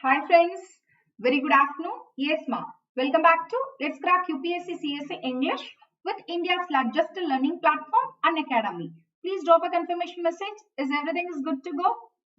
Hi friends, very good afternoon. Yes ma'am. Welcome back to Let's Crack UPSC CSE English with India's largest learning platform, Unacademy. Please drop a confirmation message. Is everything is good to go?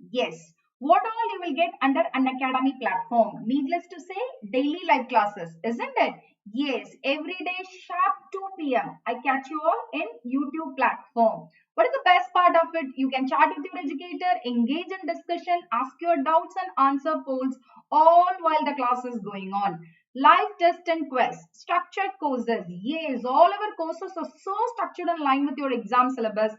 Yes. What all you will get under Unacademy platform? Needless to say, daily live classes, isn't it? Yes, every day sharp 2 p.m. I catch you all in YouTube platform. What is the best part of it? You can chat with your educator, engage in discussion, ask your doubts and answer polls all while the class is going on. Live test and quiz, structured courses. Yes, all our courses are so structured in line with your exam syllabus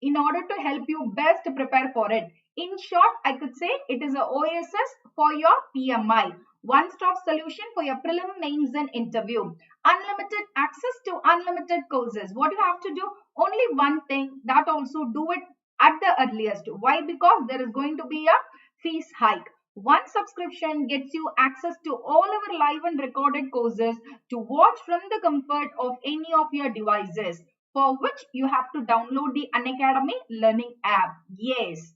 in order to help you best prepare for it. In short, I could say it is a OSS for your PMI. One-stop solution for your prelim, mains and interview. Unlimited access to unlimited courses. What you have to do? Only one thing, that also do it at the earliest. Why? Because there is going to be a fees hike. One subscription gets you access to all our live and recorded courses to watch from the comfort of any of your devices, for which you have to download the Unacademy Learning app. Yes.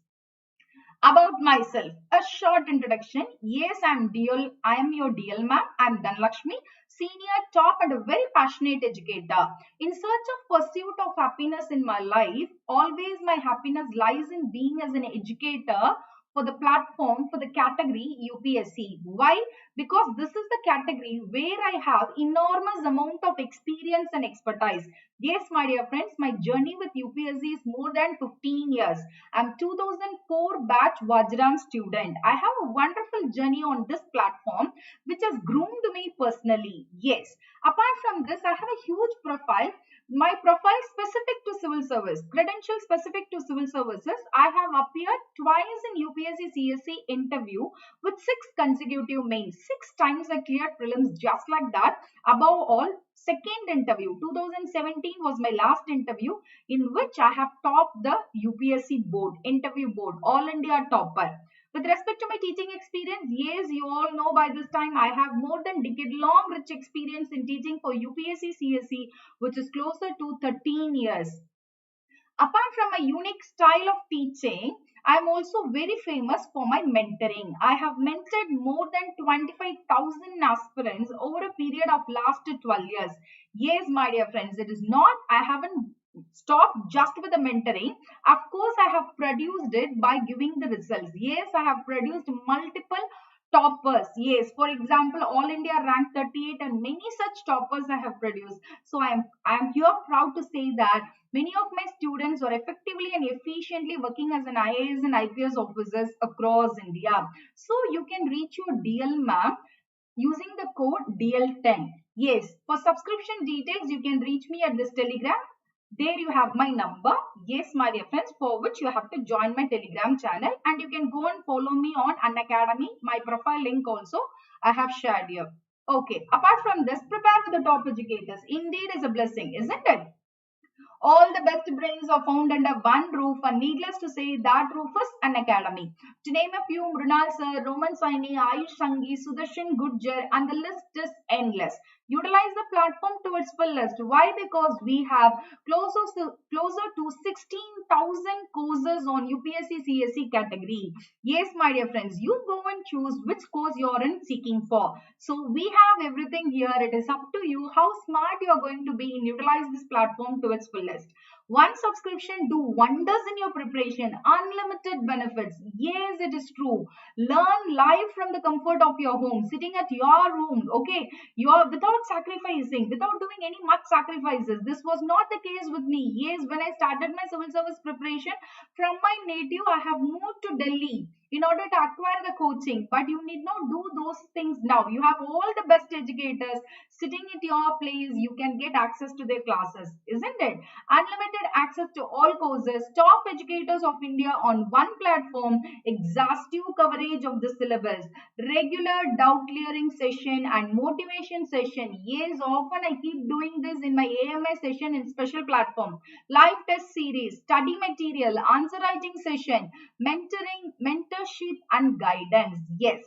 About myself, a short introduction. Yes, I am your DL ma'am. I'm Dhanalakshmi, senior, top, and a very passionate educator. In search of pursuit of happiness in my life, always my happiness lies in being as an educator for the platform for the category UPSC. Why? Because this is the category where I have enormous amount of experience and expertise. Yes, my dear friends, my journey with UPSC is more than 15 years. I'm 2004 batch Vajram student. I have a wonderful journey on this platform which has groomed me personally. Yes. Apart from this, I have a huge profile. My profile specific to civil service, credential specific to civil services. I have appeared twice in UPSC CSE interview with 6 consecutive mains. 6 times I cleared prelims just like that. Above all, second interview 2017 was my last interview in which I have topped the UPSC board, interview board, all India topper. With respect to my teaching experience, yes, you all know by this time I have more than decade-long rich experience in teaching for UPSC CSE, which is closer to 13 years. Apart from my unique style of teaching, I am also very famous for my mentoring. I have mentored more than 25,000 aspirants over a period of last 12 years. Yes, my dear friends, it is not, I haven't stopped just with the mentoring. Of course, I have produced it by giving the results. Yes, I have produced multiple toppers. Yes, for example, All India rank 38 and many such toppers I have produced. So I am here proud to say that many of my students are effectively and efficiently working as an IAS and IPS officers across India. So you can reach your DL ma'am using the code DL10. Yes, for subscription details, you can reach me at this Telegram. There you have my number. Yes, my dear friends, for which you have to join my Telegram channel and you can go and follow me on Unacademy. My profile link also I have shared here. Okay, apart from this, prepare for the top educators. Indeed is a blessing, isn't it? All the best brains are found under one roof, and needless to say, that roof is Unacademy. To name a few, Mrunal Sir, Roman Saini, Ayush Sangi, Sudarshan Gurjar, and the list is endless. Utilize the platform to its fullest. Why? Because we have closer to 16,000 courses on UPSC CSE category. Yes, my dear friends, you go and choose which course you're in seeking for. So we have everything here. It is up to you how smart you are going to be in utilize this platform to its fullest. One subscription do wonders in your preparation. Unlimited benefits. Yes, it is true. Learn live from the comfort of your home, sitting at your room. Okay, you're without sacrificing, without doing any much sacrifices. This was not the case with me. Yes, when I started my civil service preparation from my native, I have moved to Delhi in order to acquire the coaching. But you need not do those things now. You have all the best educators sitting at your place. You can get access to their classes, isn't it? Unlimited access to all courses, top educators of India on one platform, exhaustive coverage of the syllabus, regular doubt clearing session and motivation session. Yes, often I keep doing this in my AMI session in special platform. Live test series, study material, answer writing session, mentoring, mentorship and guidance. Yes.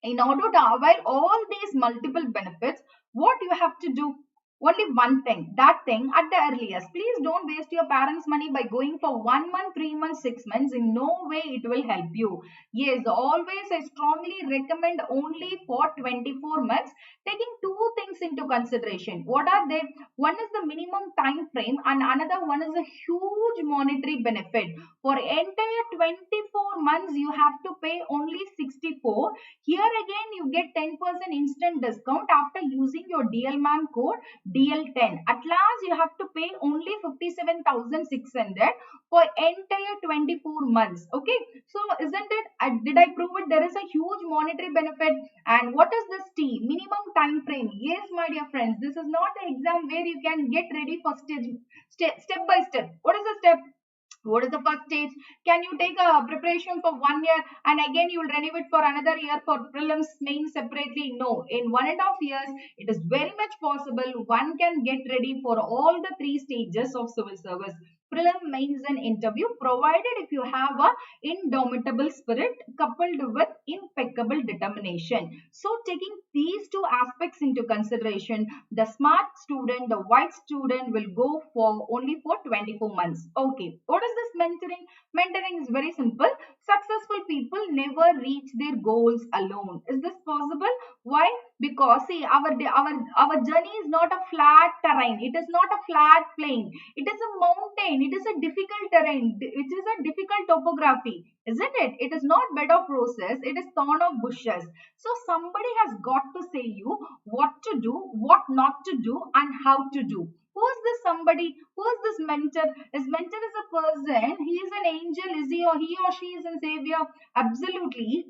In order to avail all these multiple benefits, what you have to do? Only one thing, that thing at the earliest. Please don't waste your parents' money by going for 1 month, 3 months, 6 months. In no way it will help you. Yes, always I strongly recommend only for 24 months, taking two things into consideration. What are they? One is the minimum time frame and another one is a huge monetary benefit. For entire 24 months, you have to pay only 64. Here again, you get 10% instant discount after using your DLMAM code DL10. At last, you have to pay only 57,600 for entire 24 months. Okay, so isn't it? Did I prove it? There is a huge monetary benefit. And what is this T? Minimum time frame. Yes, my dear friends, this is not an exam where you can get ready for step by step. What is the step? What is the first stage? Can you take a preparation for 1 year and again you will renew it for another year for prelims, mains separately? No. In 1.5 years, it is very much possible one can get ready for all the three stages of civil service. Prelim, mains and interview, provided if you have a indomitable spirit coupled with impeccable determination. So taking these two aspects into consideration, the smart student, the white student will go for only for 24 months. Okay, what is this mentoring? Mentoring is very simple. Successful people never reach their goals alone. Is this possible? Why? Because see, our journey is not a flat terrain. It is not a flat plain. It is a mountain. It is a difficult terrain. It is a difficult topography, isn't it? It is not bed of roses. It is thorn of bushes. So somebody has got to say you what to do, what not to do, and how to do. Who is this somebody? Who is this mentor? His mentor is a person. He is an angel. Is he or she is a savior? Absolutely.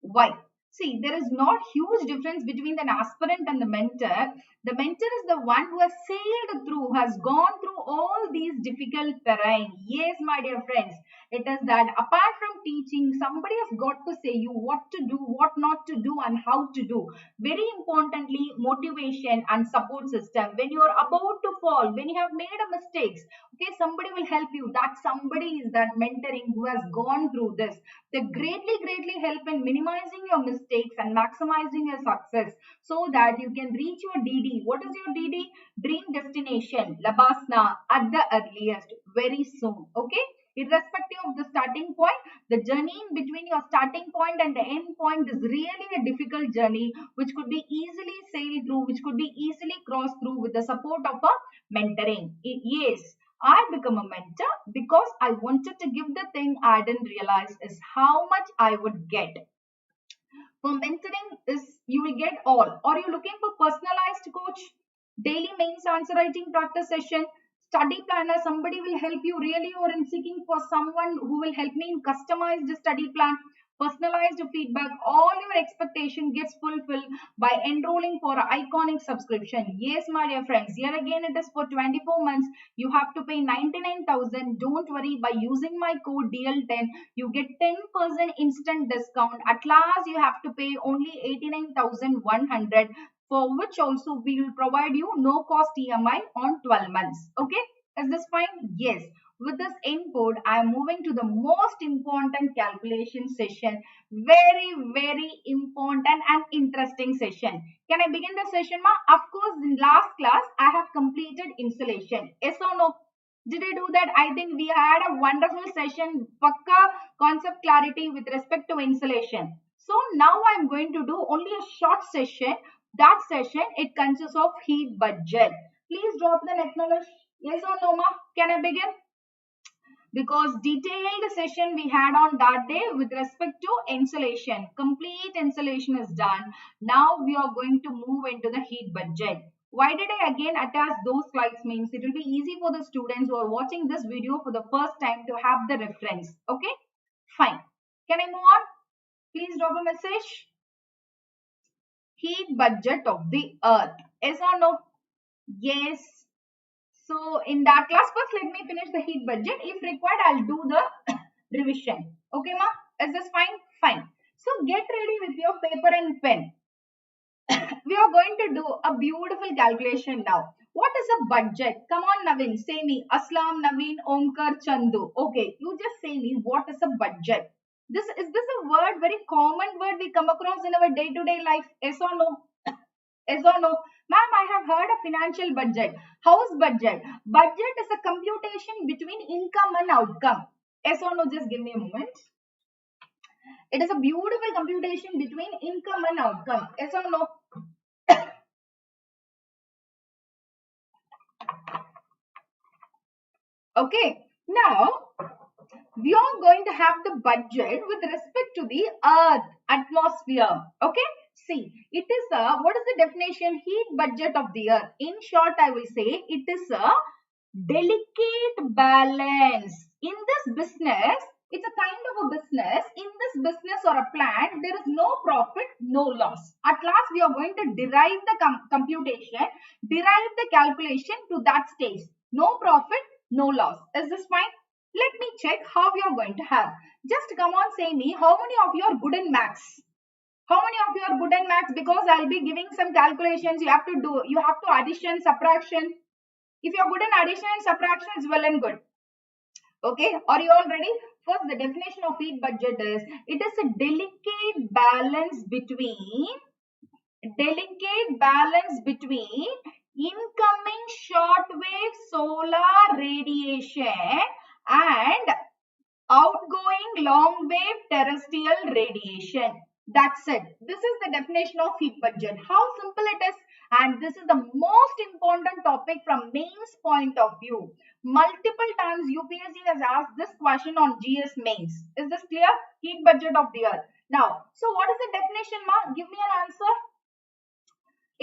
Why? See, there is not huge difference between an aspirant and the mentor. The mentor is the one who has sailed through, who has gone through all these difficult terrain. Yes, my dear friends, it is that apart from teaching, somebody has got to say you what to do, what not to do, and how to do. Very importantly, motivation and support system. When you are about to fall, when you have made a mistakes, okay, somebody will help you. That somebody is that mentoring who has gone through this. They greatly help in minimizing your mistakes and maximizing your success so that you can reach your DD. What is your DD? Dream destination, Labasna, at the earliest, very soon. Okay? Irrespective of the starting point, the journey in between your starting point and the end point is really a difficult journey which could be easily sailed through, which could be easily crossed through with the support of a mentoring. Yes, I become a mentor because I wanted to give the thing I didn't realize is how much I would get. For mentoring is you will get all. Or you're looking for personalized coach, daily mains answer writing practice session, study planner, somebody will help you really, or in seeking for someone who will help me in customized study plan, personalized feedback, all your expectation gets fulfilled by enrolling for an iconic subscription. Yes, my dear friends, here again it is for 24 months. You have to pay 99,000. Don't worry, by using my code DL10, you get 10% instant discount. At last, you have to pay only 89,100, for which also we will provide you no cost EMI on 12 months. Okay, is this fine? Yes. With this input, I am moving to the most important calculation session. Very important and interesting session. Can I begin the session, ma? Of course, in last class, I have completed insulation. Yes or no? Did I do that? I think we had a wonderful session, pakka concept clarity with respect to insulation. So now I am going to do only a short session. That session, it consists of heat budget. Please drop the acknowledge. Yes or no, ma? Can I begin? Because detailed session we had on that day with respect to insulation. Complete insulation is done. Now we are going to move into the heat budget. Why did I again attach those slides? Means it will be easy for the students who are watching this video for the first time to have the reference. Okay, fine. Can I move on? Please drop a message. Heat budget of the earth. Yes or no? Yes. So in that class, first let me finish the heat budget. If required, I'll do the revision. Okay, ma? Is this fine? Fine. So get ready with your paper and pen. We are going to do a beautiful calculation now. What is a budget? Come on, Naveen. Say me. Aslam, Naveen, Omkar, Chandu. Okay, you just say me. What is a budget? This a word, very common word we come across in our day-to-day life? Yes or no? Yes or no? Ma'am, I have heard of financial budget. House budget. Budget is a computation between income and outcome. Yes or no? Just give me a moment. It is a beautiful computation between income and outcome. Yes or no? Okay. Now, we are going to have the budget with respect to the earth atmosphere. Okay, see, it is a, what is the definition? Heat budget of the earth. In short, I will say it is a delicate balance. In this business, it's a kind of a business. In this business or a plant, there is no profit, no loss. At last, we are going to derive the computation, derive the calculation to that stage. No profit, no loss. Is this fine? Let me check how we are going to have. Just come on, say me, how many of you are good in maths? How many of you are good in maths? Because I'll be giving some calculations you have to do. You have to addition, subtraction. If you're good in addition and subtraction, it's well and good. Okay, are you all ready? First, the definition of heat budget is, it is a delicate balance between incoming shortwave solar radiation and outgoing long wave terrestrial radiation. That's it. This is the definition of heat budget. How simple it is, and this is the most important topic from mains point of view. Multiple times UPSC has asked this question on GS mains. Is this clear? Heat budget of the earth. Now, so what is the definition, Ma? Give me an answer.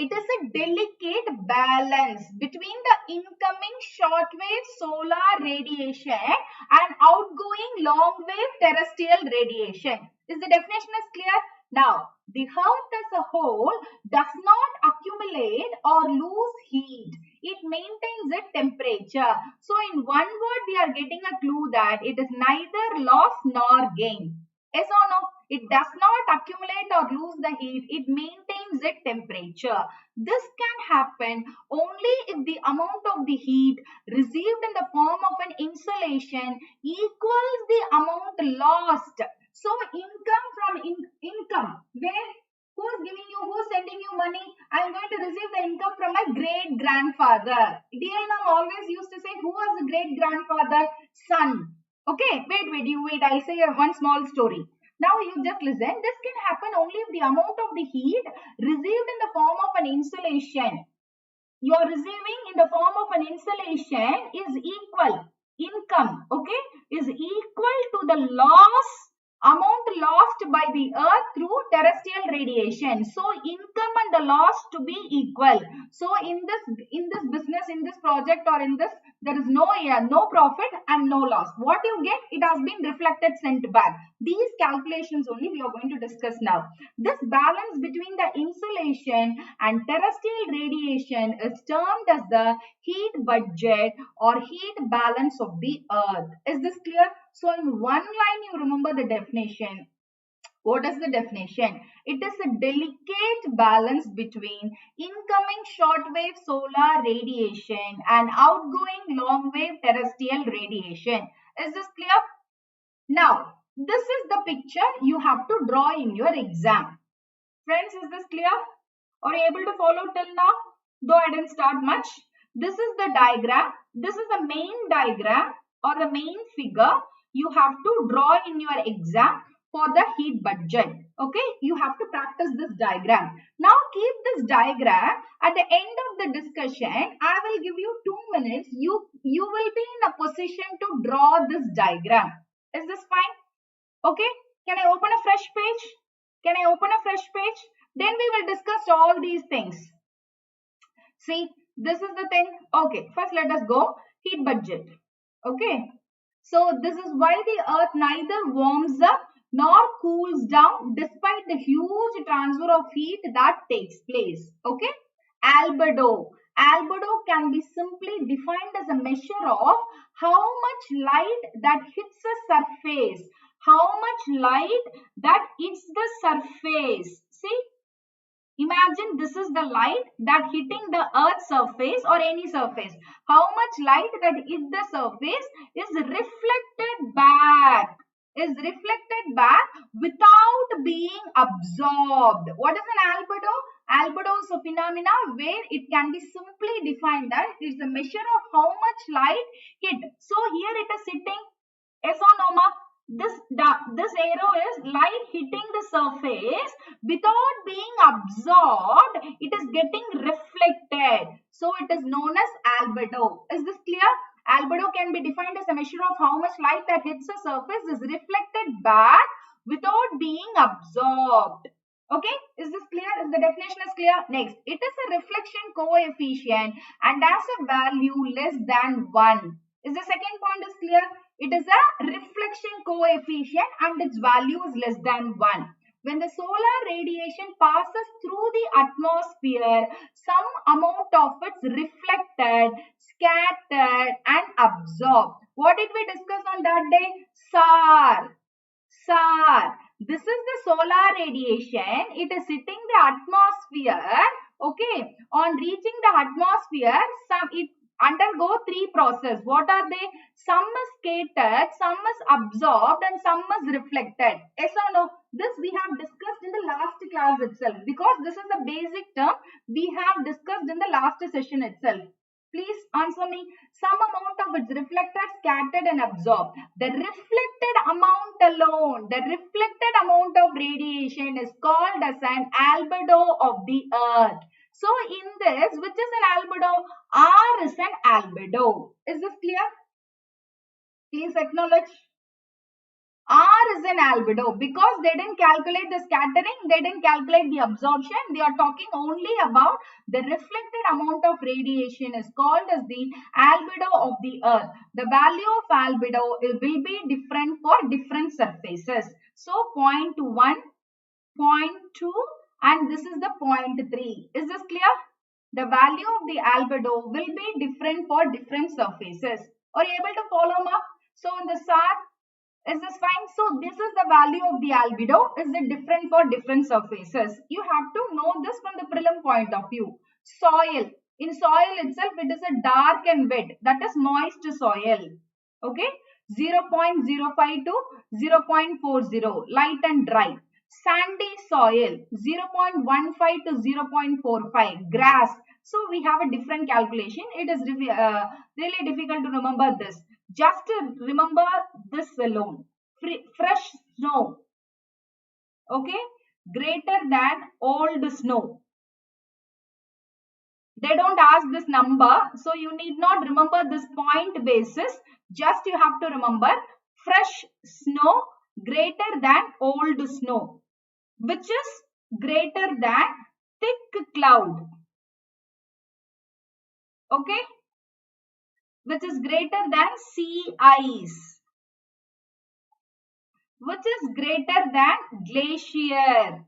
It is a delicate balance between the incoming shortwave solar radiation and outgoing long wave terrestrial radiation. Is the definition is clear? Now, the earth as a whole does not accumulate or lose heat. It maintains its temperature. So, in one word, we are getting a clue that it is neither loss nor gain. Yes or no? It does not accumulate or lose the heat. It maintains its temperature. This can happen only if the amount of the heat received in the form of an insolation equals the amount lost. So income from income, where who is giving you, who is sending you money? I am going to receive the income from my great grandfather. DL ma'am always used to say, who was the great grandfather? Son. Okay, wait, I'll say one small story. Now you just listen. This can happen only if the amount of the heat received in the form of an insolation, you are receiving in the form of an insolation is equal, income, okay, is equal to the amount lost by the earth through terrestrial radiation. So income and the loss to be equal. So in this business, in this project, or in this, there is no profit and no loss. What you get, it has been reflected, sent back. These calculations only we are going to discuss now. This balance between the insolation and terrestrial radiation is termed as the heat budget or heat balance of the earth. Is this clear? So in one line you remember the definition. What is the definition? It is a delicate balance between incoming shortwave solar radiation and outgoing long wave terrestrial radiation. Is this clear? Now, this is the picture you have to draw in your exam. Friends, is this clear? Are you able to follow till now? Though I didn't start much. This is the diagram. This is the main diagram or the main figure you have to draw in your exam for the heat budget. Okay, you have to practice this diagram. Now keep this diagram. At the end of the discussion, I will give you 2 minutes. You will be in a position to draw this diagram. Is this fine? Okay, can I open a fresh page? Can I open a fresh page? Then we will discuss all these things. See, this is the thing. Okay, first let us go. Heat budget. Okay. So this is why the earth neither warms up nor cools down despite the huge transfer of heat that takes place. Okay. Albedo. Albedo can be simply defined as a measure of how much light that hits a surface. How much light that hits the surface. See? Imagine this is the light that hitting the earth's surface or any surface. How much light that hit the surface is reflected back. Without being absorbed. What is an albedo? Albedo is a phenomena where it can be simply defined that it is a measure of how much light hit. So here it is hitting. Yes or no, ma? This arrow is light hitting the surface without being absorbed. It is getting reflected. So it is known as albedo. Is this clear? Albedo can be defined as a measure of how much light that hits the surface is reflected back without being absorbed. Okay, is this clear? Is the definition is clear? Next, it is a reflection coefficient and has a value less than 1. Is the second point is clear? It is a reflection coefficient and its value is less than 1. When the solar radiation passes through the atmosphere, some amount of it is reflected, scattered and absorbed. What did we discuss on that day? SAR. This is the solar radiation. It is hitting the atmosphere. Okay. On reaching the atmosphere, it undergo 3 processes. What are they? Some is scattered, some is absorbed and some is reflected. Yes or no? This we have discussed in the last class itself because this is a basic term we have discussed in the last session itself. Please answer me. Some amount of it's reflected, scattered and absorbed. The reflected amount alone, the reflected amount of radiation is called as an albedo of the earth. So in this, which is an albedo? R is an albedo. Is this clear? Please acknowledge. R is an albedo because they didn't calculate the scattering, they didn't calculate the absorption. They are talking only about the reflected amount of radiation is called as the albedo of the earth. The value of albedo will be different for different surfaces. So 0.1, 0.2 and this is the 0.3. Is this clear? The value of the albedo will be different for different surfaces. Are you able to follow, ma? So in the SAR, is this fine? So this is the value of the albedo. Is it different for different surfaces? You have to know this from the prelim point of view. Soil. In soil itself, it is a dark and wet. That is moist soil. Okay. 0.05 to 0.40. Light and dry. Sandy soil. 0.15 to 0.45. Grass. So we have a different calculation. It is really difficult to remember this. Just remember this alone. Fresh snow. Okay. Greater than old snow. They don't ask this number. So you need not remember this point basis. Just you have to remember fresh snow greater than old snow. Which is greater than thick cloud. Okay. Which is greater than sea ice. Which is greater than glacier.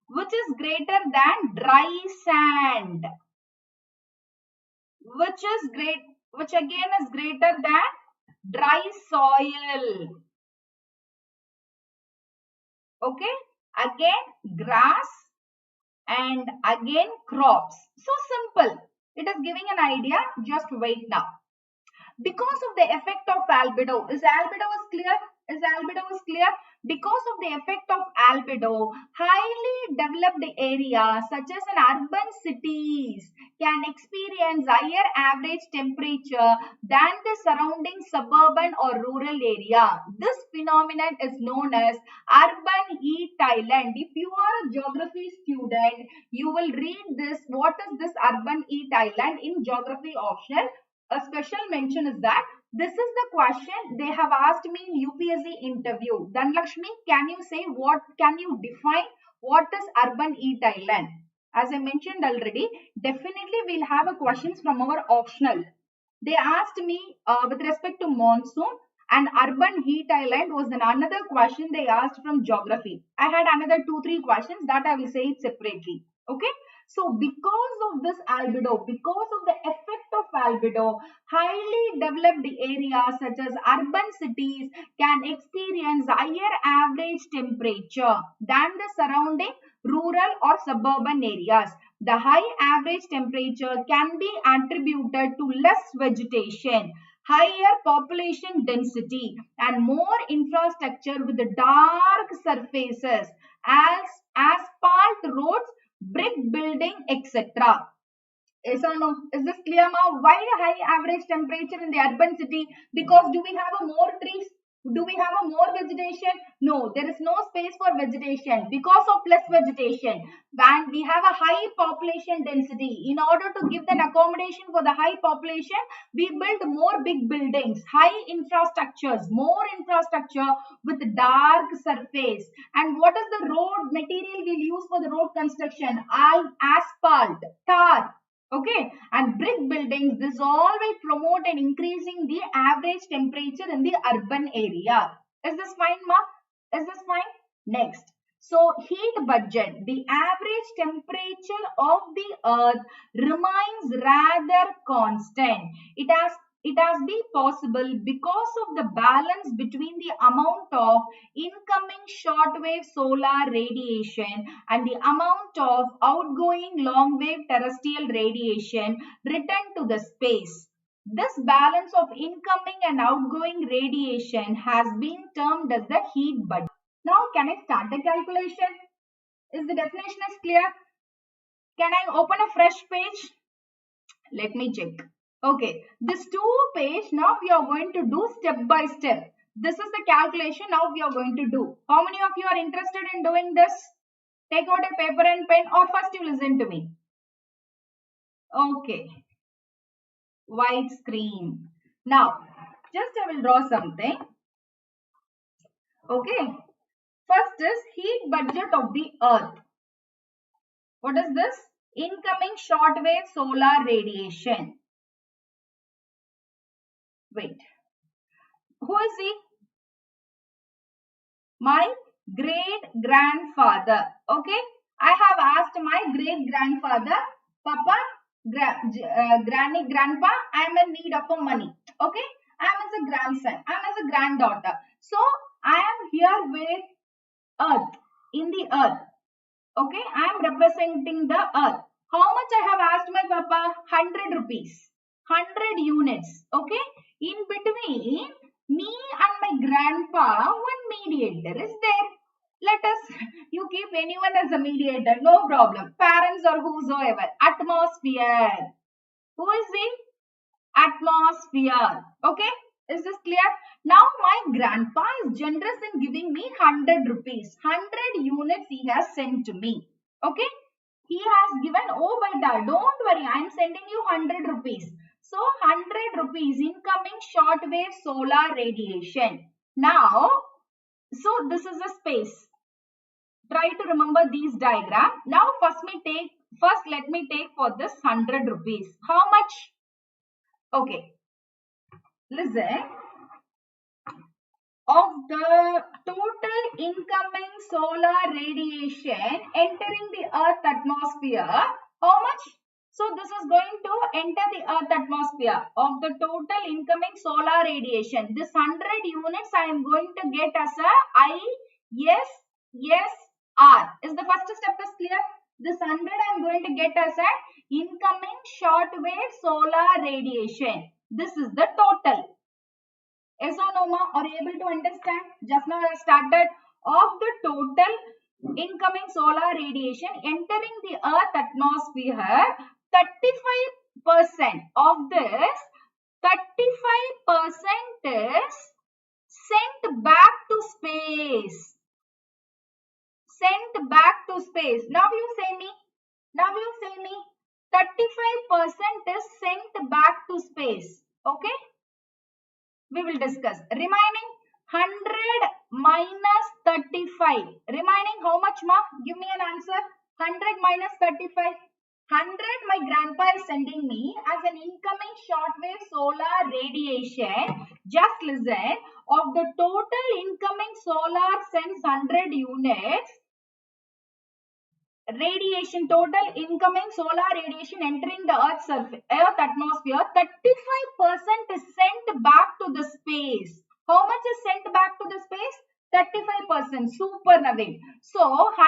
Which is greater than dry sand. Which again is greater than dry soil. Okay. Again grass and again crops. So simple. It is giving an idea. Just wait now. Because of the effect of albedo, is albedo clear? Is albedo clear? Because of the effect of albedo, highly developed areas such as in urban cities can experience higher average temperature than the surrounding suburban or rural area. This phenomenon is known as urban heat island. If you are a geography student, you will read this. What is this urban heat island in geography optional? A special mention is that this is the question they have asked me in UPSC interview. Dhanalakshmi, can you say can you define what is urban heat island? As I mentioned already, definitely we'll have a questions from our optional. They asked me with respect to monsoon and urban heat island was another question they asked from geography. I had another 2-3 questions that I will say it separately. Okay. So because of this albedo, because of the effect of albedo, highly developed areas such as urban cities can experience higher average temperature than the surrounding rural or suburban areas. The high average temperature can be attributed to less vegetation, higher population density and more infrastructure with dark surfaces as asphalt roads, brick building, etc. Yes or no? Is this clear, ma? Why a high average temperature in the urban city? Because do we have a more trees? Do we have a more vegetation? No, there is no space for vegetation because of less vegetation. When we have a high population density, in order to give an accommodation for the high population, we build more big buildings, high infrastructures, more infrastructure with dark surface. And what is the road material we'll use for the road construction? Asphalt, tar. Okay, and brick buildings, this all will promote and increasing the average temperature in the urban area. Is this fine, ma? Is this fine? Next. So, heat budget. The average temperature of the earth remains rather constant. It has been possible because of the balance between the amount of incoming shortwave solar radiation and the amount of outgoing long-wave terrestrial radiation returned to the space. This balance of incoming and outgoing radiation has been termed as the heat budget. Now, can I start the calculation? Is the definition is clear? Can I open a fresh page? Let me check. Okay, this 2 page, now we are going to do step by step. This is the calculation now we are going to do. How many of you are interested in doing this? Take out a paper and pen, or first you listen to me. Okay. White screen. Now, just I will draw something. Okay. First is heat budget of the earth. What is this? Incoming shortwave solar radiation. Wait. Who is he? My great grandfather. Okay. I have asked my great grandfather, Papa, Granny, Grandpa, I am in need of money. Okay. I am as a grandson. I am as a granddaughter. So I am here with earth, in the earth. Okay. I am representing the earth. How much I have asked my Papa? 100 rupees. 100 units. Okay. In between me and my grandpa, one mediator is there. Let us, you keep anyone as a mediator, no problem. Parents or whosoever. Atmosphere. Who is he? Atmosphere. Okay. Is this clear? Now my grandpa is generous in giving me 100 rupees. 100 units he has sent to me. Okay. He has given, oh beta, don't worry, I am sending you 100 rupees. So 100 rupees incoming shortwave solar radiation. Now, so this is a space. Try to remember these diagram. Now first let me take for this 100 rupees. How much? Okay. Listen. Of the total incoming solar radiation entering the earth atmosphere, how much? So this is going to enter the earth atmosphere. Of the total incoming solar radiation, this 100 units I am going to get as a IAS. Is the first step is clear? This 100 I am going to get as a incoming shortwave solar radiation. This is the total. Yes or no, ma? Are you able to understand? Just now I started. Of the total incoming solar radiation entering the earth atmosphere, 35% of this, 35% is sent back to space. Sent back to space. Now you say me. 35% is sent back to space. Okay. We will discuss. Remaining 100 minus 35. Remaining how much, ma? Give me an answer. 100 minus 35. 100 my grandpa is sending me as an incoming shortwave solar radiation. Just listen. Of the total incoming solar sends 100 units. Radiation, total incoming solar radiation entering the earth atmosphere, 35% is sent back to the space. How much is sent back to the space? 35%. Super, Naveen. So 100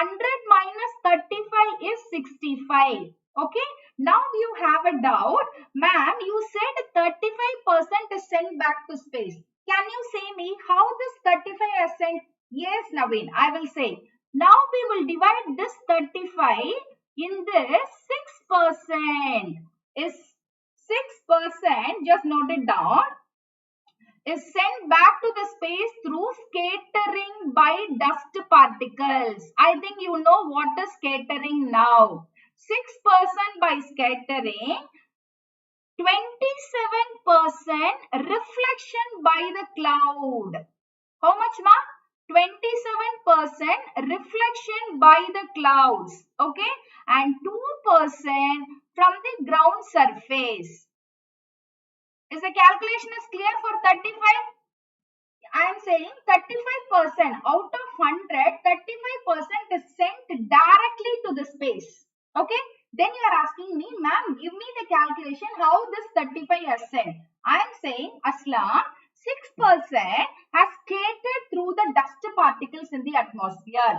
minus 35 is 65. Okay. Now you have a doubt. Ma'am, you said 35% is sent back to space. Can you say me how this 35 is sent? Yes, Naveen, I will say. Now we will divide this 35 in this 6%. Is 6%, just note it down, is sent back to the space through scattering by dust particles. I think you know what is scattering now. 6% by scattering, 27% reflection by the cloud. How much, ma? 27% reflection by the clouds. Okay. And 2% from the ground surface. Is the calculation is clear for 35? I am saying 35% out of 100, 35% is sent directly to the space. Okay. Then you are asking me, ma'am, give me the calculation how this 35 is sent. I am saying, Aslam, 6% has scattered through the dust particles in the atmosphere.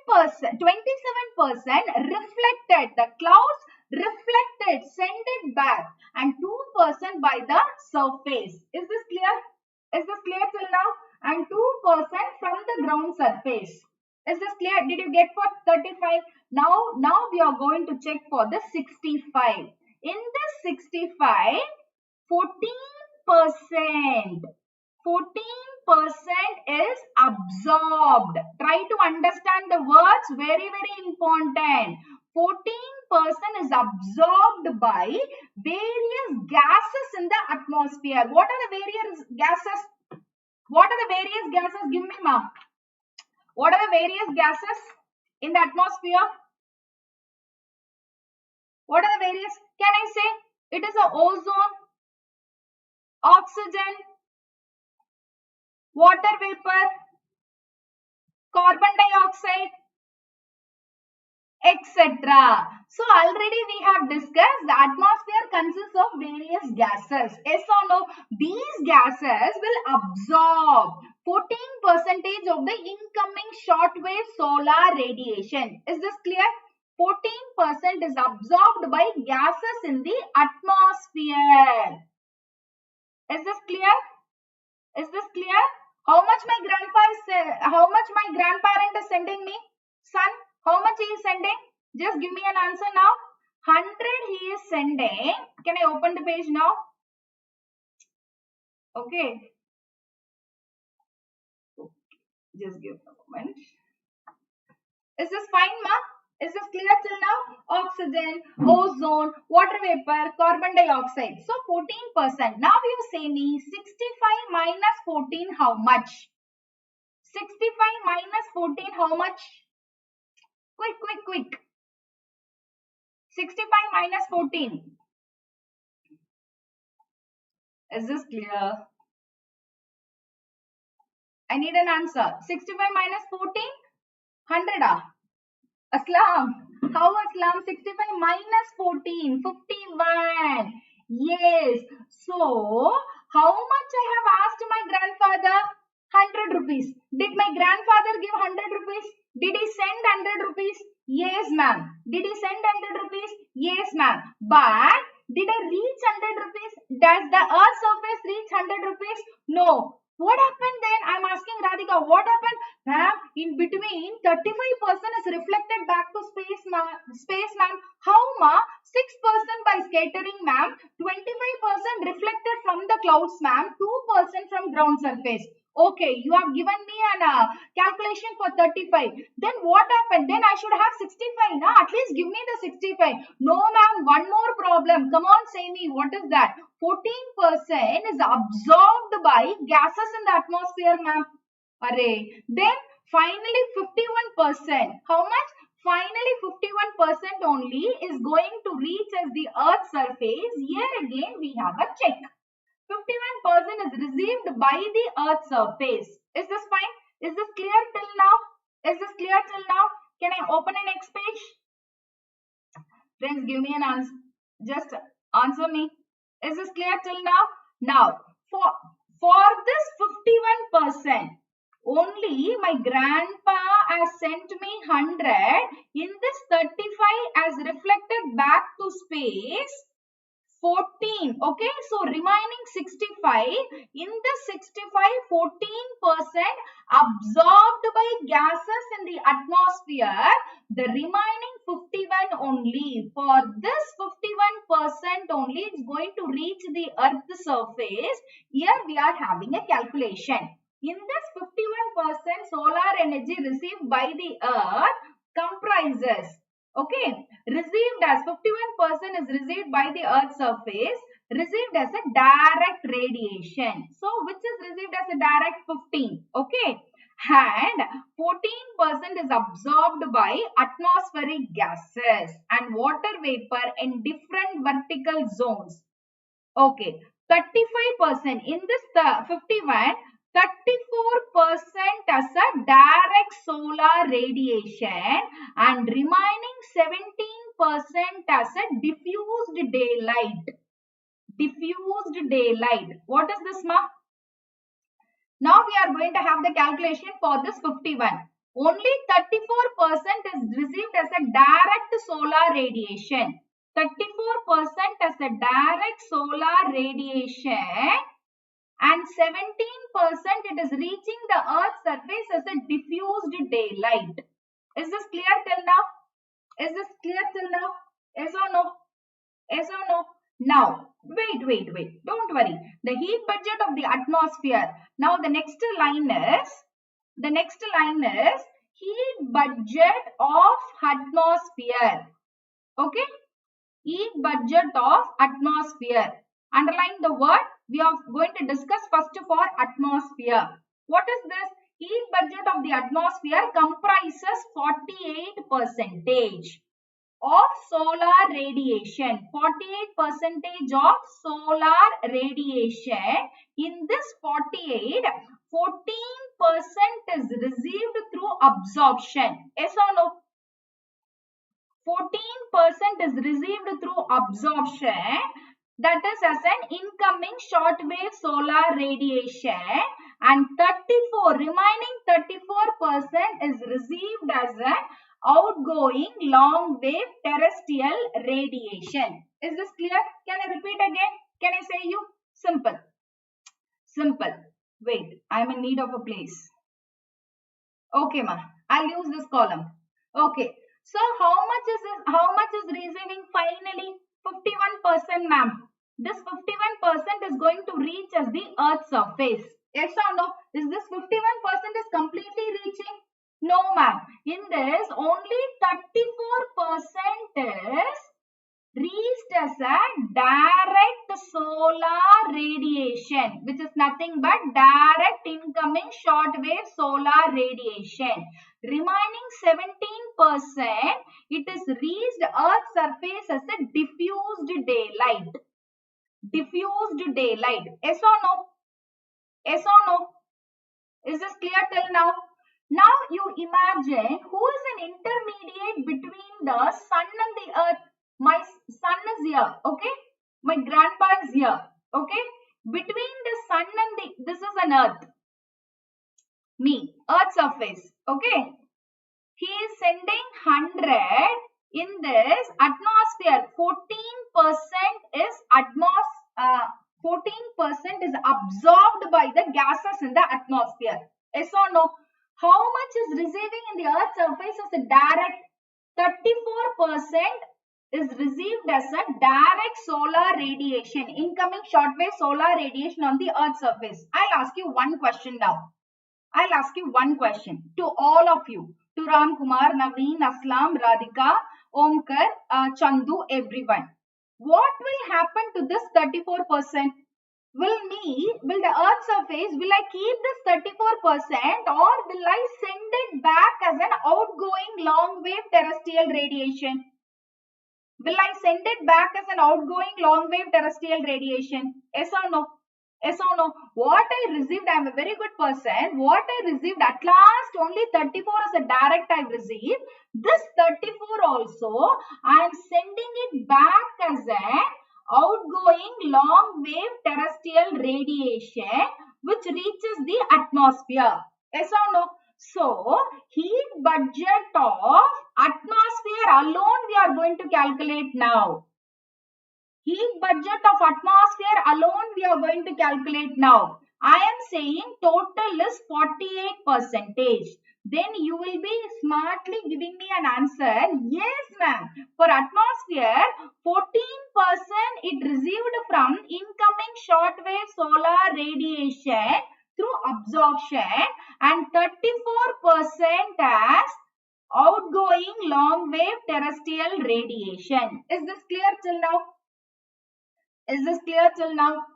7%, 27% reflected. The clouds reflected, sent it back, and 2% by the surface. Is this clear? Is this clear till now? And 2% from the ground surface. Is this clear? Did you get for 35? Now we are going to check for the 65. In this 65, 14% is absorbed. Try to understand the words, very, very important. 14% is absorbed by various gases in the atmosphere. What are the various gases? What are the various gases? Give me, ma'am. What are the various gases in the atmosphere? What are the various? Can I say? It is a ozone, oxygen, water vapor, carbon dioxide, etc. So already we have discussed the atmosphere consists of various gases. Yes or no? These gases will absorb 14% of the incoming shortwave solar radiation. Is this clear? 14% is absorbed by gases in the atmosphere. Is this clear? Is this clear? How much my grandparent is sending me? Son, how much he is sending? Just give me an answer now. 100 he is sending. Can I open the page now? Okay. Just give a moment. Is this fine, ma? Is this clear till now? Oxygen, ozone, water vapor, carbon dioxide. So 14%. Now you say me 65 minus 14 how much? 65 minus 14 how much? Quick. 65 minus 14. Is this clear? I need an answer. 65 minus 14? 100. Aslam. How Aslam? 65 minus 14. 51. Yes. So, how much I have asked my grandfather? 100 rupees. Did my grandfather give 100 rupees? Did he send 100 rupees? Yes, ma'am. Did he send 100 rupees? Yes, ma'am. But did I reach 100 rupees? Does the earth surface reach 100 rupees? No. What happened then? I'm asking Radhika, what happened? Ma'am, in between, 35% is reflected back to space, ma'am. How, ma? 6% by scattering, ma'am. 25% reflected from the clouds, ma'am. 2% from ground surface. Okay, you have given me an calculation for 35. Then what happened? Then I should have 65. Now at least give me the 65. No, ma'am, one more problem. Come on, say me, what is that? 14% is absorbed by gases in the atmosphere, ma'am. Array. Then finally 51%. How much? Finally 51% only is going to reach as the earth's surface. Here again we have a check. 51% is received by the earth's surface. Is this fine? Is this clear till now? Is this clear till now? Can I open the next page? Friends, give me an answer. Just answer me. Is this clear till now? Now, for this 51%, only my grandpa has sent me 100. In this 35 as reflected back to space, 14. Okay, so remaining 65. In the 65, 14% absorbed by gases in the atmosphere, the remaining 51 only. For this 51% only, it's going to reach the Earth's surface. Here we are having a calculation. In this 51% solar energy received by the Earth comprises, okay, received as 51% is received by the Earth's surface, received as a direct radiation. So, which is received as a direct 15, okay, and 14% is absorbed by atmospheric gases and water vapor in different vertical zones. Okay, 35% in this 51, 34% as a direct solar radiation and remaining 17% as a diffused daylight. Diffused daylight. What is this, ma? Now we are going to have the calculation for this 51. Only 34% is received as a direct solar radiation. 34% as a direct solar radiation and 17% it is reaching the Earth's surface as a diffused daylight. Is this clear till now? Is this clear till now? Yes or no? Yes or no? Now, wait. Don't worry. The heat budget of the atmosphere. Now, the next line is heat budget of atmosphere. Okay? Heat budget of atmosphere. Underline the word. We are going to discuss first for atmosphere. What is this? Heat budget of the atmosphere comprises 48% of solar radiation. 48% of solar radiation. In this 48, 14% is received through absorption. Yes or no? 14% is received through absorption, that is as an incoming shortwave solar radiation, and remaining 34% is received as an outgoing long wave terrestrial radiation. Is this clear? Can I repeat again? Can I say you? Simple. Simple. Wait, I am in need of a place. Okay, ma. I'll use this column. Okay. So how much is receiving finally? 51%, ma'am. This 51% is going to reach as the Earth's surface. Yes or no? Is this 51% is completely reaching? No, ma'am. In this, only 34% is reached as a direct solar radiation, which is nothing but direct incoming shortwave solar radiation. Remaining 17%, it is reached Earth's surface as a diffused daylight. Diffused daylight. Yes or no? Yes or no? Is this clear till now? Now you imagine who is an intermediate between the sun and the earth. My son is here, okay? My grandpa is here, okay? Between the sun and this is an earth. Me, earth surface, okay? He is sending 100 in this atmosphere. 14% is 14% is absorbed by the gases in the atmosphere. Yes or no? How much is receiving in the earth surface as a direct? 34% is received as a direct solar radiation, incoming shortwave solar radiation on the earth surface. I'll ask you one question now. I'll ask you one question to all of you. To Ram Kumar, Naveen, Aslam, Radhika, Omkar, Chandu, everyone. What will happen to this 34%? Will the earth surface, will I keep this 34% or will I send it back as an outgoing long wave terrestrial radiation? Will I send it back as an outgoing long wave terrestrial radiation? Yes or no? Yes or no? What I received, I am a very good person. What I received at last, only 34 is a direct I received. This 34 also, I am sending it back as an outgoing long wave terrestrial radiation which reaches the atmosphere. Yes or no? So, heat budget of atmosphere alone we are going to calculate now. Heat budget of atmosphere alone we are going to calculate now. I am saying total is 48%. Then you will be smartly giving me an answer. Yes, ma'am. For atmosphere, 14% it received from incoming shortwave solar radiation through absorption and 34% as outgoing long wave terrestrial radiation. Is this clear till now? Is this clear till now?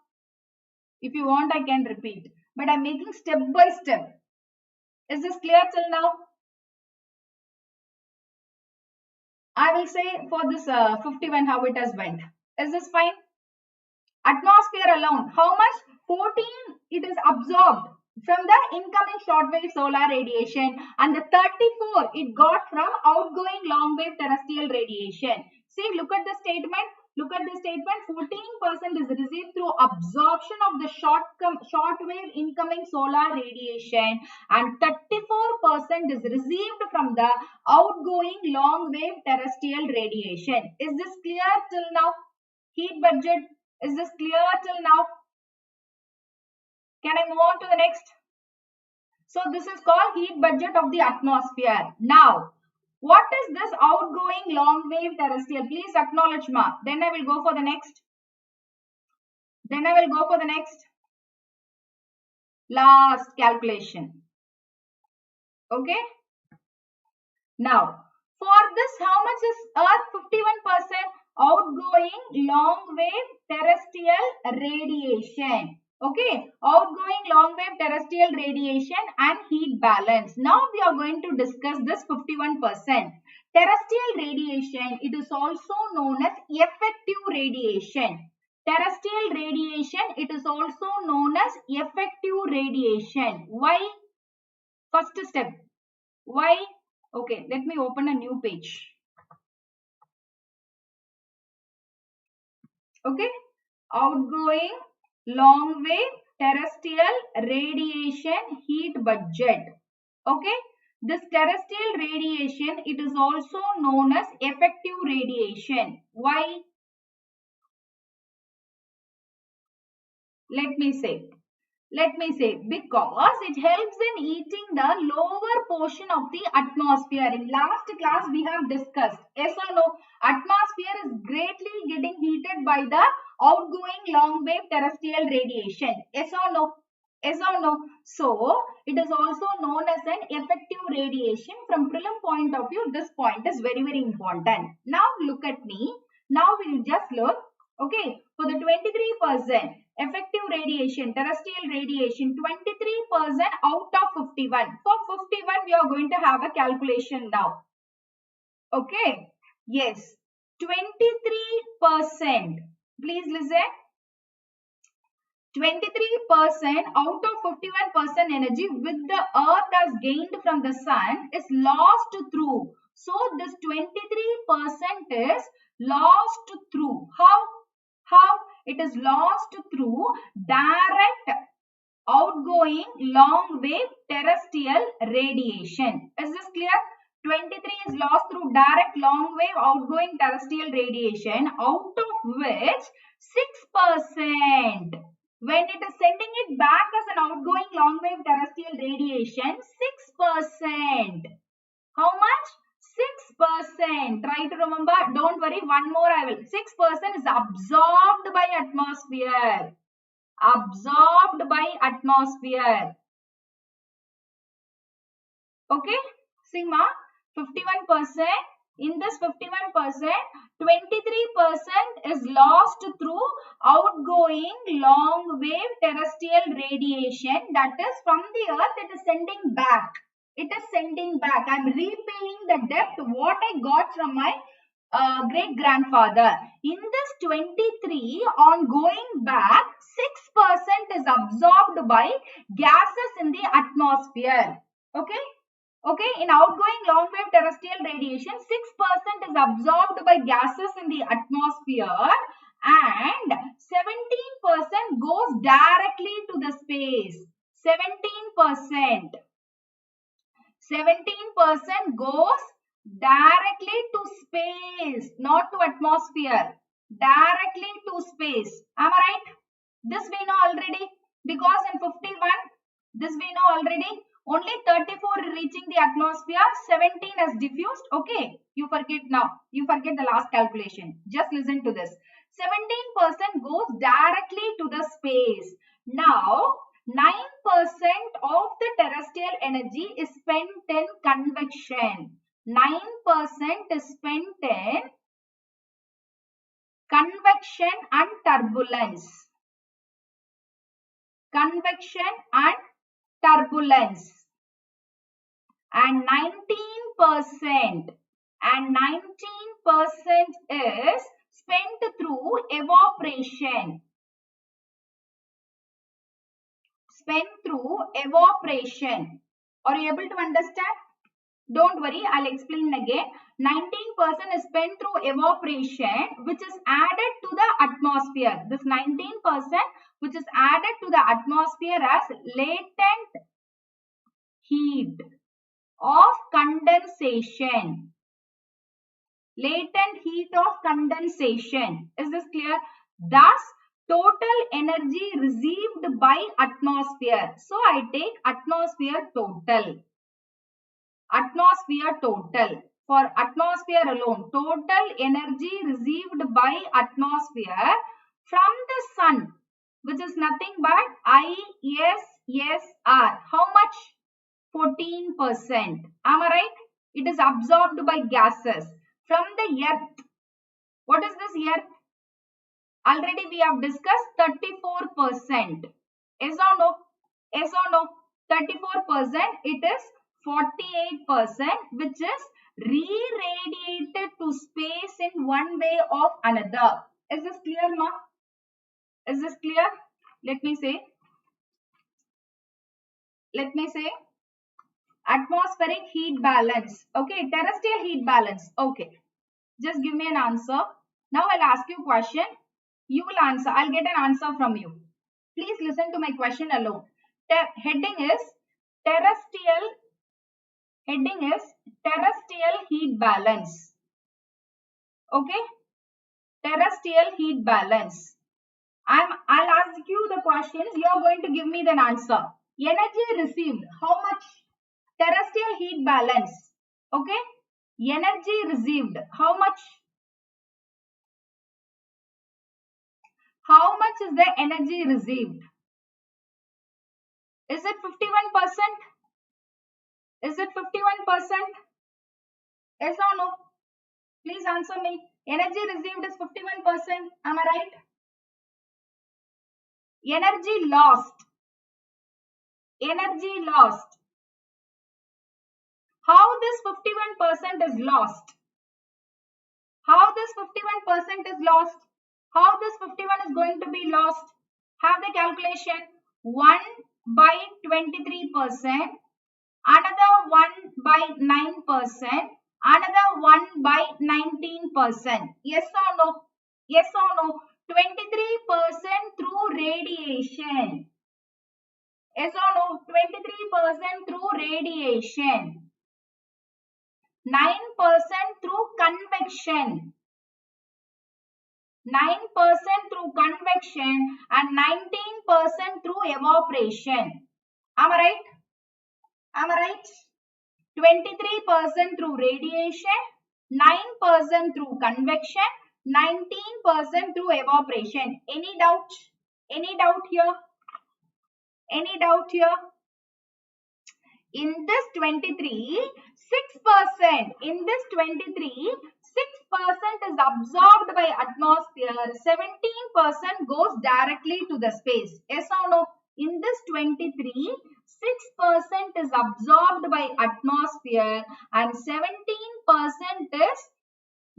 If you want, I can repeat, but I'm making step by step. Is this clear till now? I will say for this 51 how it has went. Is this fine? Atmosphere alone, how much? 14 it is absorbed from the incoming shortwave solar radiation and the 34 it got from outgoing long wave terrestrial radiation. See, look at the statement. Look at the statement. 14% is received through absorption of the shortwave incoming solar radiation and 34% is received from the outgoing long wave terrestrial radiation. Is this clear till now? Heat budget. Is this clear till now? Can I move on to the next? So this is called heat budget of the atmosphere. Now, what is this outgoing long wave terrestrial? Please acknowledge, ma. Then I will go for the next. Then I will go for the next. Last calculation. Okay. Now, for this, how much is Earth? 51% outgoing long wave terrestrial radiation. Okay, outgoing long wave terrestrial radiation and heat balance. Now we are going to discuss this 51%. Terrestrial radiation, it is also known as effective radiation. Terrestrial radiation, it is also known as effective radiation. Why? First step. Why? Okay, let me open a new page. Okay, outgoing long wave terrestrial radiation heat budget. Okay, this terrestrial radiation, it is also known as effective radiation. Why? Let me say because it helps in heating the lower portion of the atmosphere. In last class we have discussed, yes or no, atmosphere is greatly getting heated by the outgoing long wave terrestrial radiation. Yes or no? Yes or no? So it is also known as an effective radiation. From prelim point of view, this point is very, very important. Now look at me. Now we will just look. Okay, for the 23% effective radiation, terrestrial radiation, 23% out of 51. For 51, we are going to have a calculation now. Okay, yes, 23%. Please listen. 23% out of 51% energy with the earth has gained from the sun is lost through. So this 23% is lost through. How? It is lost through direct outgoing long wave terrestrial radiation. Is this clear? 23 is lost through direct long wave outgoing terrestrial radiation, out of which 6%. When it is sending it back as an outgoing long wave terrestrial radiation, 6%. How much? 6%. Try to remember. Don't worry. One more I will. 6% is absorbed by atmosphere. Absorbed by atmosphere. Okay. See ma, 51%. In this 51%, 23% is lost through outgoing long wave terrestrial radiation. That is from the earth, it is sending back. It is sending back. I am repaying the debt what I got from my great grandfather. In this 23, on going back, 6% is absorbed by gases in the atmosphere. Okay. Okay, in outgoing long wave terrestrial radiation, 6% is absorbed by gases in the atmosphere and 17% goes directly to the space. 17%. 17% goes directly to space, not to atmosphere. Directly to space. Am I right? This we know already. Because in 51, this we know already, only 34 reaching the atmosphere, 17 has diffused. Okay, you forget now. You forget the last calculation. Just listen to this. 17% goes directly to the space. Now, 9% of the terrestrial energy is spent in convection. 9% is spent in convection and turbulence. Convection and turbulence. And 19% is spent through evaporation. Spent through evaporation. Are you able to understand? Don't worry, I'll explain again. 19% is spent through evaporation, which is added to the atmosphere. This 19% which is added to the atmosphere as latent heat of condensation. Latent heat of condensation. Is this clear? Thus, total energy received by atmosphere. So, I take atmosphere total. Atmosphere total. For atmosphere alone, total energy received by atmosphere from the sun, which is nothing but IAS. How much? 14%. Am I right? It is absorbed by gases from the earth. What is this earth? Already we have discussed 34%. Yes or no? Yes or no? 34%. It is 48%, which is re-radiated to space in one way or another. Is this clear, ma? Is this clear? Let me say atmospheric heat balance. Okay, terrestrial heat balance. Okay, just give me an answer. Now I'll ask you a question. You will answer. I'll get an answer from you. Please listen to my question alone. Heading is terrestrial heat balance. Okay, terrestrial heat balance. I'll ask you the questions. You are going to give me the answer. Energy received. How much? Terrestrial heat balance. Okay. Energy received. How much? How much is the energy received? Is it 51%? Is it 51%? Yes or no? Please answer me. Energy received is 51%. Am I right? Energy lost. Energy lost. How this 51% is lost? How this 51% is lost? How this 51 is going to be lost? Have the calculation. 1 by 23%, another 1 by 9%, another 1 by 19%. Yes or no? Yes or no? 23% through radiation. Yes or no? 23% through radiation. 9% through convection. 9% through convection and 19% through evaporation. Am I right? Am I right? 23% through radiation, 9% through convection, 19% through evaporation. Any doubt? Any doubt here? Any doubt here? In this 23, 6%. In this 23, 6% is absorbed by atmosphere. 17% goes directly to the space. Yes or no? In this 23, 6% is absorbed by atmosphere and 17%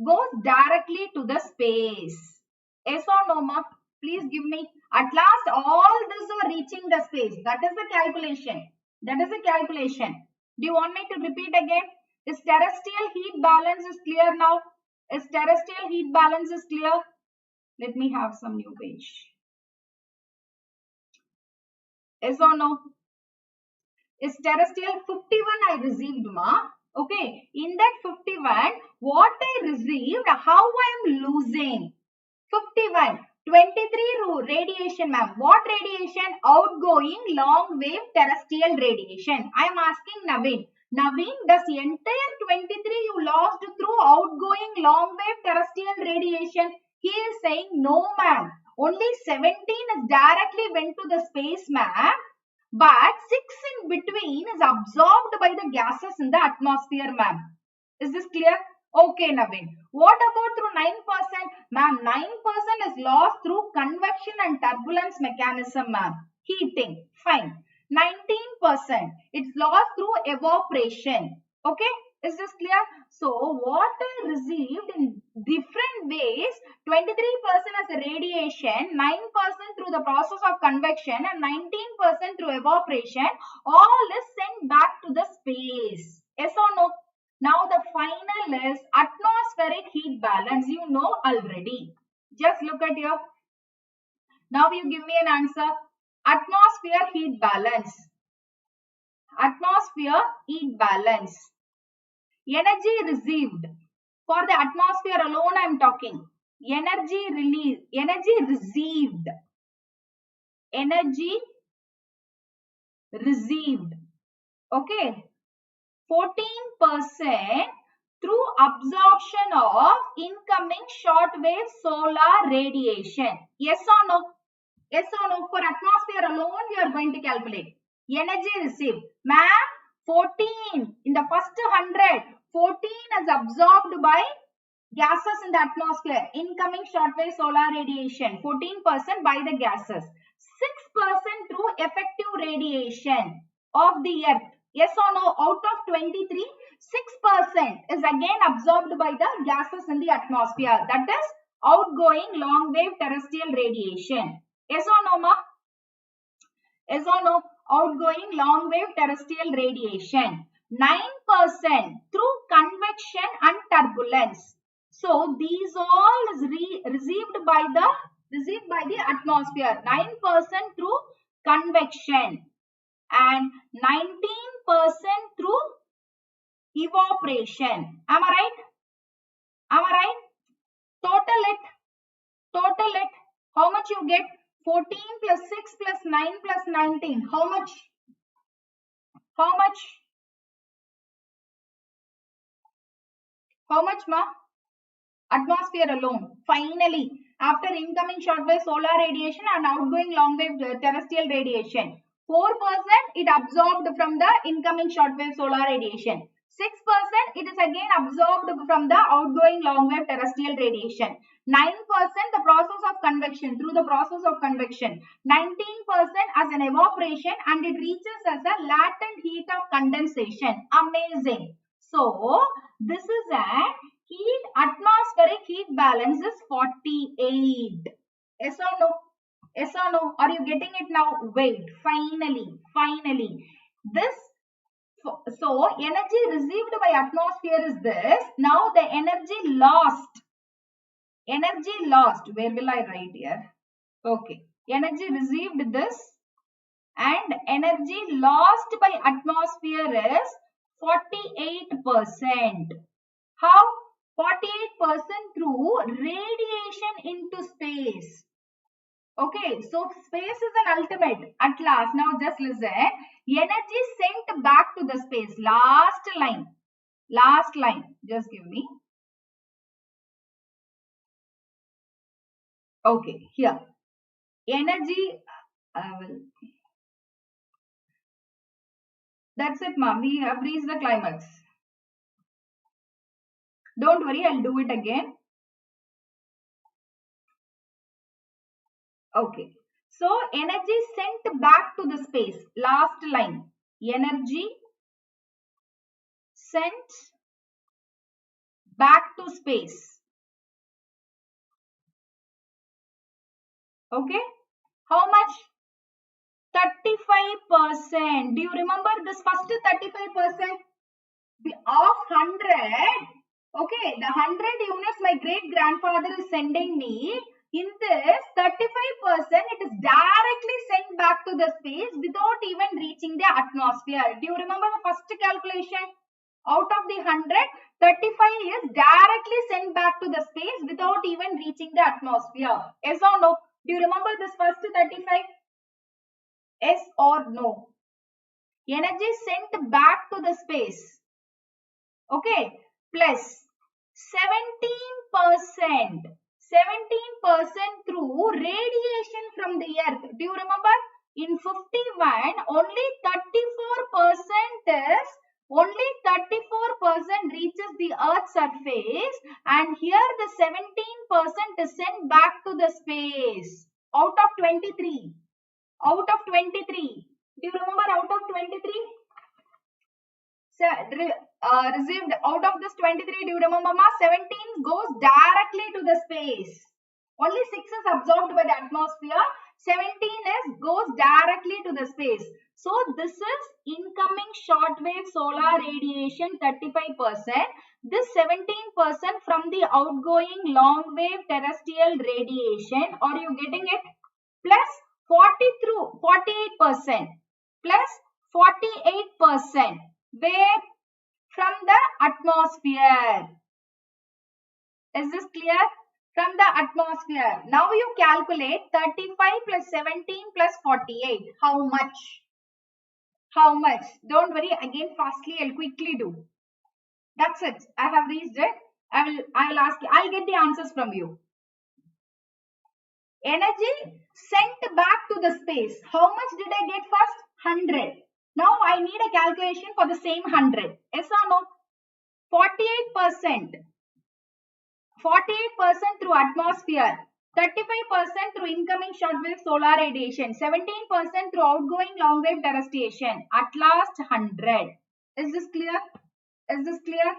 goes directly to the space. Yes or no, ma? Please give me. At last, all this are reaching the space. That is the calculation. That is the calculation. Do you want me to repeat again? Is terrestrial heat balance is clear now? Is terrestrial heat balance is clear? Let me have some new page. Yes or no? Is terrestrial 51 I received, ma? Okay. In that 51, what I received, how I am losing? 51. 23 radiation, ma'am. What radiation? Outgoing long wave terrestrial radiation. I am asking Naveen. Naveen, does the entire 23 you lost through outgoing long wave terrestrial radiation? He is saying no, ma'am. Only 17 is directly went to the space, ma'am. But 6 in between is absorbed by the gases in the atmosphere, ma'am. Is this clear? Okay, Naveen. What about through 9%? Ma'am, 9% is lost through convection and turbulence mechanism, ma'am. Heating. Fine. 19%. It's lost through evaporation. Okay? Is this clear? So, water received in different ways, 23% as a radiation, 9% through the process of convection and 19% through evaporation, all is sent back to the space. Yes or no? Now the final is atmospheric heat balance. You know already. Just look at here. Now you give me an answer. Atmosphere heat balance. Atmosphere heat balance. Energy received. For the atmosphere alone I am talking. Energy released. Energy received. Energy received. Okay. 14% through absorption of incoming shortwave solar radiation. Yes or no? Yes or no? For atmosphere alone, we are going to calculate. Energy received. Ma'am, 14 in the first 100, 14 is absorbed by gases in the atmosphere. Incoming shortwave solar radiation. 14% by the gases. 6% through effective radiation of the earth. Yes or no? Out of 23, 6% is again absorbed by the gases in the atmosphere. That is outgoing long wave terrestrial radiation. Yes or no, ma? Yes or no? Outgoing long wave terrestrial radiation. 9% through convection and turbulence. So these all is received by the atmosphere. 9% through convection and 19% through evaporation. Am I right? Am I right? Total it. Total it. How much you get? 14 plus 6 plus 9 plus 19. How much? How much? How much, ma? Atmosphere alone. Finally, after incoming shortwave solar radiation and outgoing long wave terrestrial radiation, 4% it absorbed from the incoming shortwave solar radiation. 6% it is again absorbed from the outgoing long wave terrestrial radiation. 9% the process of convection, through the process of convection. 19% as an evaporation, and it reaches as a latent heat of condensation. Amazing. So this is a atmospheric heat balance is 48. Yes or no? Yes or no? Are you getting it now? Wait. Finally. This. So energy received by atmosphere is this. Now the energy lost. Energy lost. Where will I write here? Okay. Energy received this, and energy lost by atmosphere is 48%. How? 48% through radiation into space. Okay, so space is an ultimate at last. Now just listen. Energy sent back to the space. Last line. Just give me. Okay, here. Energy. That's it, ma'am. We have reached the climax. Don't worry, I'll do it again. Okay. So, energy sent back to the space. Last line. Energy sent back to space. Okay. How much? 35%. Do you remember this first 35%? Of 100. Okay. The 100 units my great grandfather is sending me. In this 35%, it is directly sent back to the space without even reaching the atmosphere. Do you remember the first calculation? Out of the 100, 35 is directly sent back to the space without even reaching the atmosphere. Yes or no? Do you remember this first 35? Yes or no? Energy sent back to the space. Okay. Plus 17%. 17% through radiation from the earth. Do you remember? In 51, only 34% reaches the earth's surface, and here the 17% is sent back to the space. Out of 23. Out of 23. Do you remember out of 23? Received out of this 23, do you remember, ma? 17 goes directly to the space. Only 6 is absorbed by the atmosphere. 17 goes directly to the space. So this is incoming shortwave solar radiation 35%. This 17% from the outgoing long wave terrestrial radiation. Are you getting it? Plus 48%. Plus 48%. Where? From the atmosphere. Is this clear? From the atmosphere. Now you calculate 35 plus 17 plus 48. How much? How much? Don't worry. Again, fastly, I'll quickly do. That's it. I have reached it. I will ask you. I'll get the answers from you. Energy sent back to the space. How much did I get first? 100. Now I need a calculation for the same 100. Yes or no? 48%. 48% through atmosphere. 35% through incoming shortwave solar radiation. 17% through outgoing long wave terrestriation. At last 100. Is this clear? Is this clear?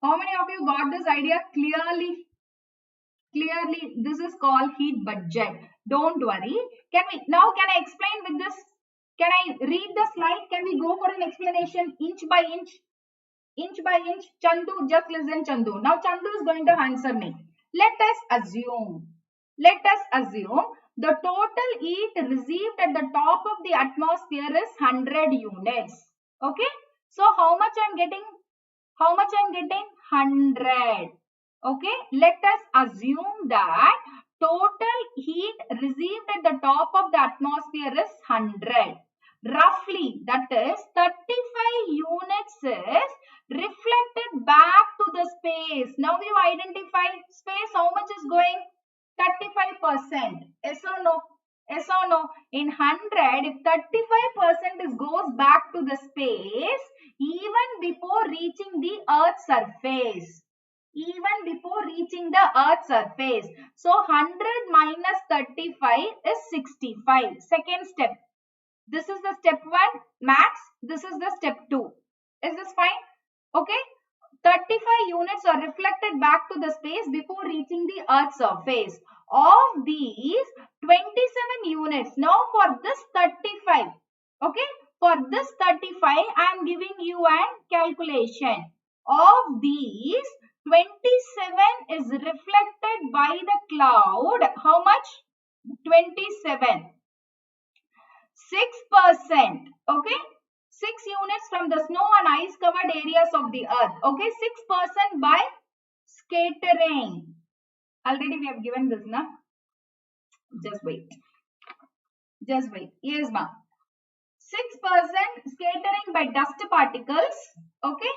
How many of you got this idea clearly? Clearly, this is called heat budget. Don't worry. Can I explain with this? Can I read the slide? Can we go for an explanation inch by inch? Inch by inch. Chandu, just listen, Chandu. Now Chandu is going to answer me. Let us assume the total heat received at the top of the atmosphere is 100 units. Okay. So how much I'm getting? How much I'm getting? 100. Okay. Let us assume that total heat received at the top of the atmosphere is 100. Roughly, that is 35 units is reflected back to the space. Now you identify space, how much is going? 35%. Yes or no? Yes or no? In 100, if 35% goes back to the space, even before reaching the Earth's surface. Even before reaching the Earth's surface. So 100 minus 35 is 65. Second step. This is the step 1 max. This is the step 2. Is this fine? Okay. 35 units are reflected back to the space before reaching the Earth's surface. Of these, 27 units. Now for this 35. Okay. For this 35, I am giving you a calculation. Of these, 27 is reflected by the cloud. How much? 27. 6%. Okay. 6 units from the snow and ice covered areas of the earth. Okay. 6% by scattering. Already we have given this, na? Just wait. Just wait. Yes, ma'am. 6% scattering by dust particles. Okay.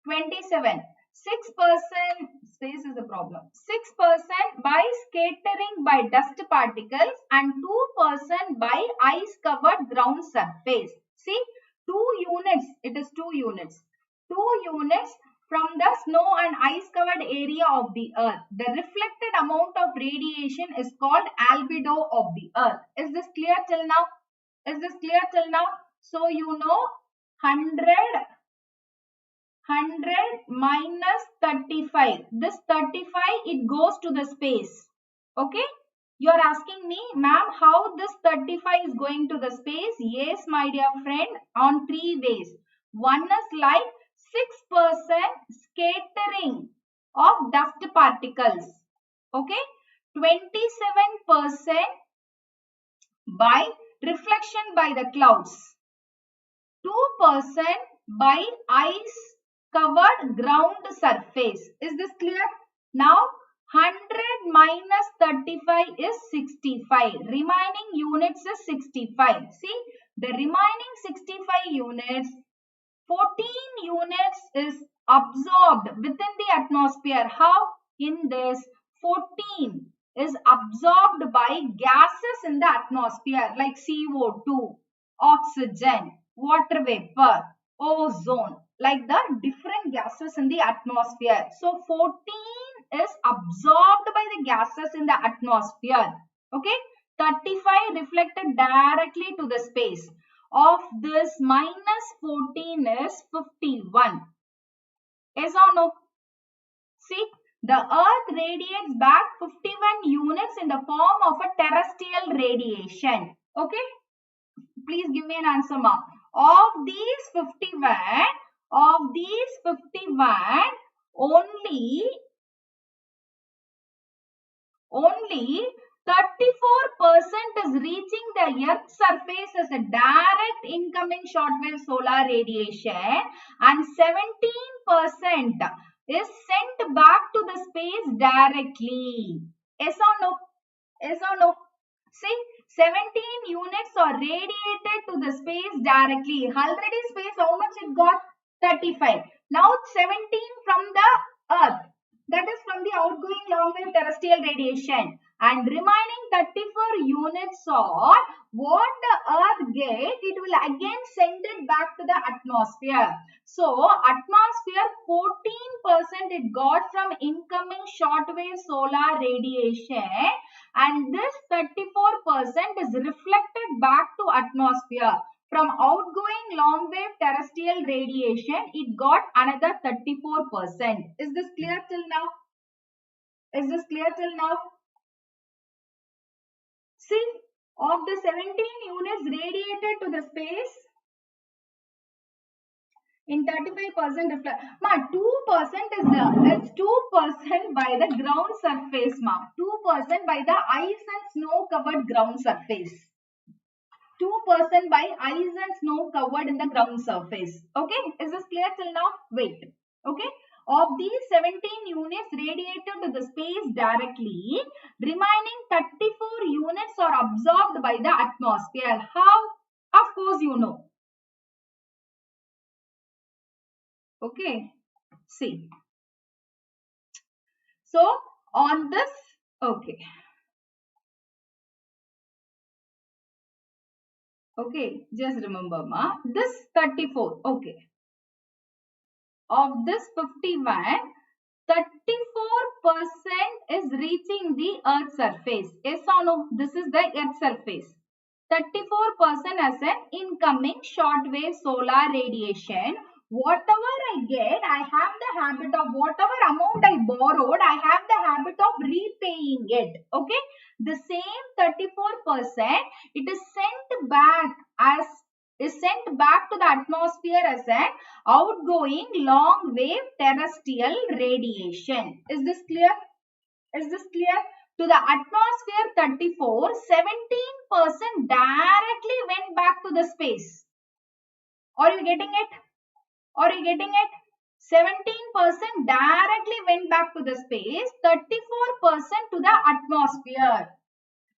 27. 6% space is a problem. 6% by scattering by dust particles and 2% by ice covered ground surface. See, 2 units. It is 2 units. 2 units from the snow and ice covered area of the earth. The reflected amount of radiation is called albedo of the earth. Is this clear till now? Is this clear till now? So you know 100 minus 35. This 35, it goes to the space. Okay. You are asking me, ma'am, how this 35 is going to the space? Yes, my dear friend, on 3 ways. One is like 6% scattering of dust particles. Okay. 27% by reflection by the clouds. 2% by ice covered ground surface. Is this clear? Now 100 minus 35 is 65. Remaining units is 65. See, the remaining 65 units, 14 units is absorbed within the atmosphere. How? In this, 14 is absorbed by gases in the atmosphere like CO2, oxygen, water vapor, ozone, like the different gases in the atmosphere. So 14 is absorbed by the gases in the atmosphere. Okay, 35 reflected directly to the space. Of this, minus 14 is 51. Yes or no? See, the earth radiates back 51 units in the form of a terrestrial radiation. Okay, please give me an answer, ma'am. Of these 51, only 34% is reaching the earth's surface as a direct incoming shortwave solar radiation, and 17% is sent back to the space directly. Yes or no? Yes or no? See, 17 units are radiated to the space directly. Already space, how much it got? 35. Now 17 from the earth. That is from the outgoing long wave terrestrial radiation. And remaining 34 units are what the earth gets, it will again send it back to the atmosphere. So atmosphere 14% it got from incoming shortwave solar radiation, and this 34% is reflected back to atmosphere. From outgoing long wave terrestrial radiation, it got another 34%. Is this clear till now? Is this clear till now? See, of the 17 units radiated to the space, in 35% reflect. Ma, 2% is 2% by the ground surface, ma. 2% by the ice and snow covered ground surface. 2% by ice and snow covered in the ground surface. Okay, is this clear till now? Wait. Okay, of these 17 units radiated to the space directly, remaining 34 units are absorbed by the atmosphere. How? Of course you know. Okay, see. So on this, okay. Okay, just remember, ma, this 34, okay. Of this 51, 34% is reaching the earth surface. Yes or no? This is the earth surface. 34% as an incoming shortwave solar radiation. Whatever I get, I have the habit of, whatever amount I borrowed, I have the habit of repaying it. Okay, the same 34%, it is sent back to the atmosphere as an outgoing long wave terrestrial radiation. Is this clear? Is this clear? To the atmosphere 34, 17% directly went back to the space. Are you getting it? Are you getting it? 17% directly went back to the space, 34% to the atmosphere.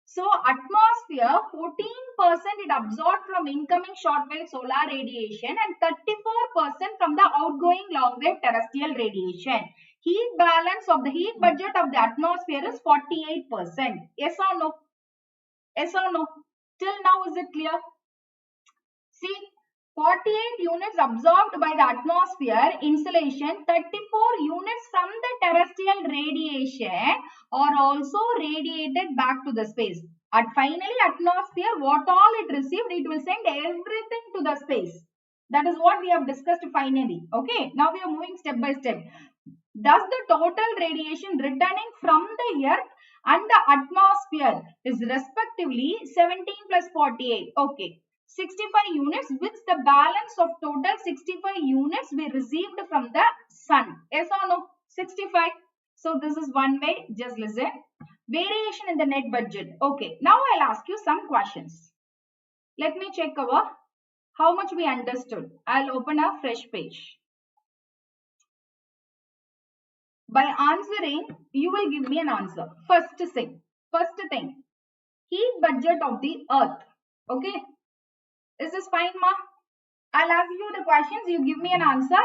So atmosphere 14% it absorbed from incoming shortwave solar radiation and 34% from the outgoing long wave terrestrial radiation. Heat balance of the heat budget of the atmosphere is 48%. Yes or no? Yes or no? Till now is it clear? See, 48 units absorbed by the atmosphere insulation, 34 units from the terrestrial radiation are also radiated back to the space. And finally, atmosphere, what all it received, it will send everything to the space. That is what we have discussed finally. Okay, now we are moving step by step. Thus, the total radiation returning from the earth and the atmosphere is respectively 17 plus 48. Okay. 65 units, which the balance of total 65 units we received from the sun. Yes or no? 65. So this is one way. Just listen. Variation in the net budget. Okay. Now I'll ask you some questions. Let me check our How much we understood? I'll open a fresh page. By answering, you will give me an answer. First thing, heat budget of the earth. Okay, is this fine, ma? I'll ask you the questions, you give me an answer.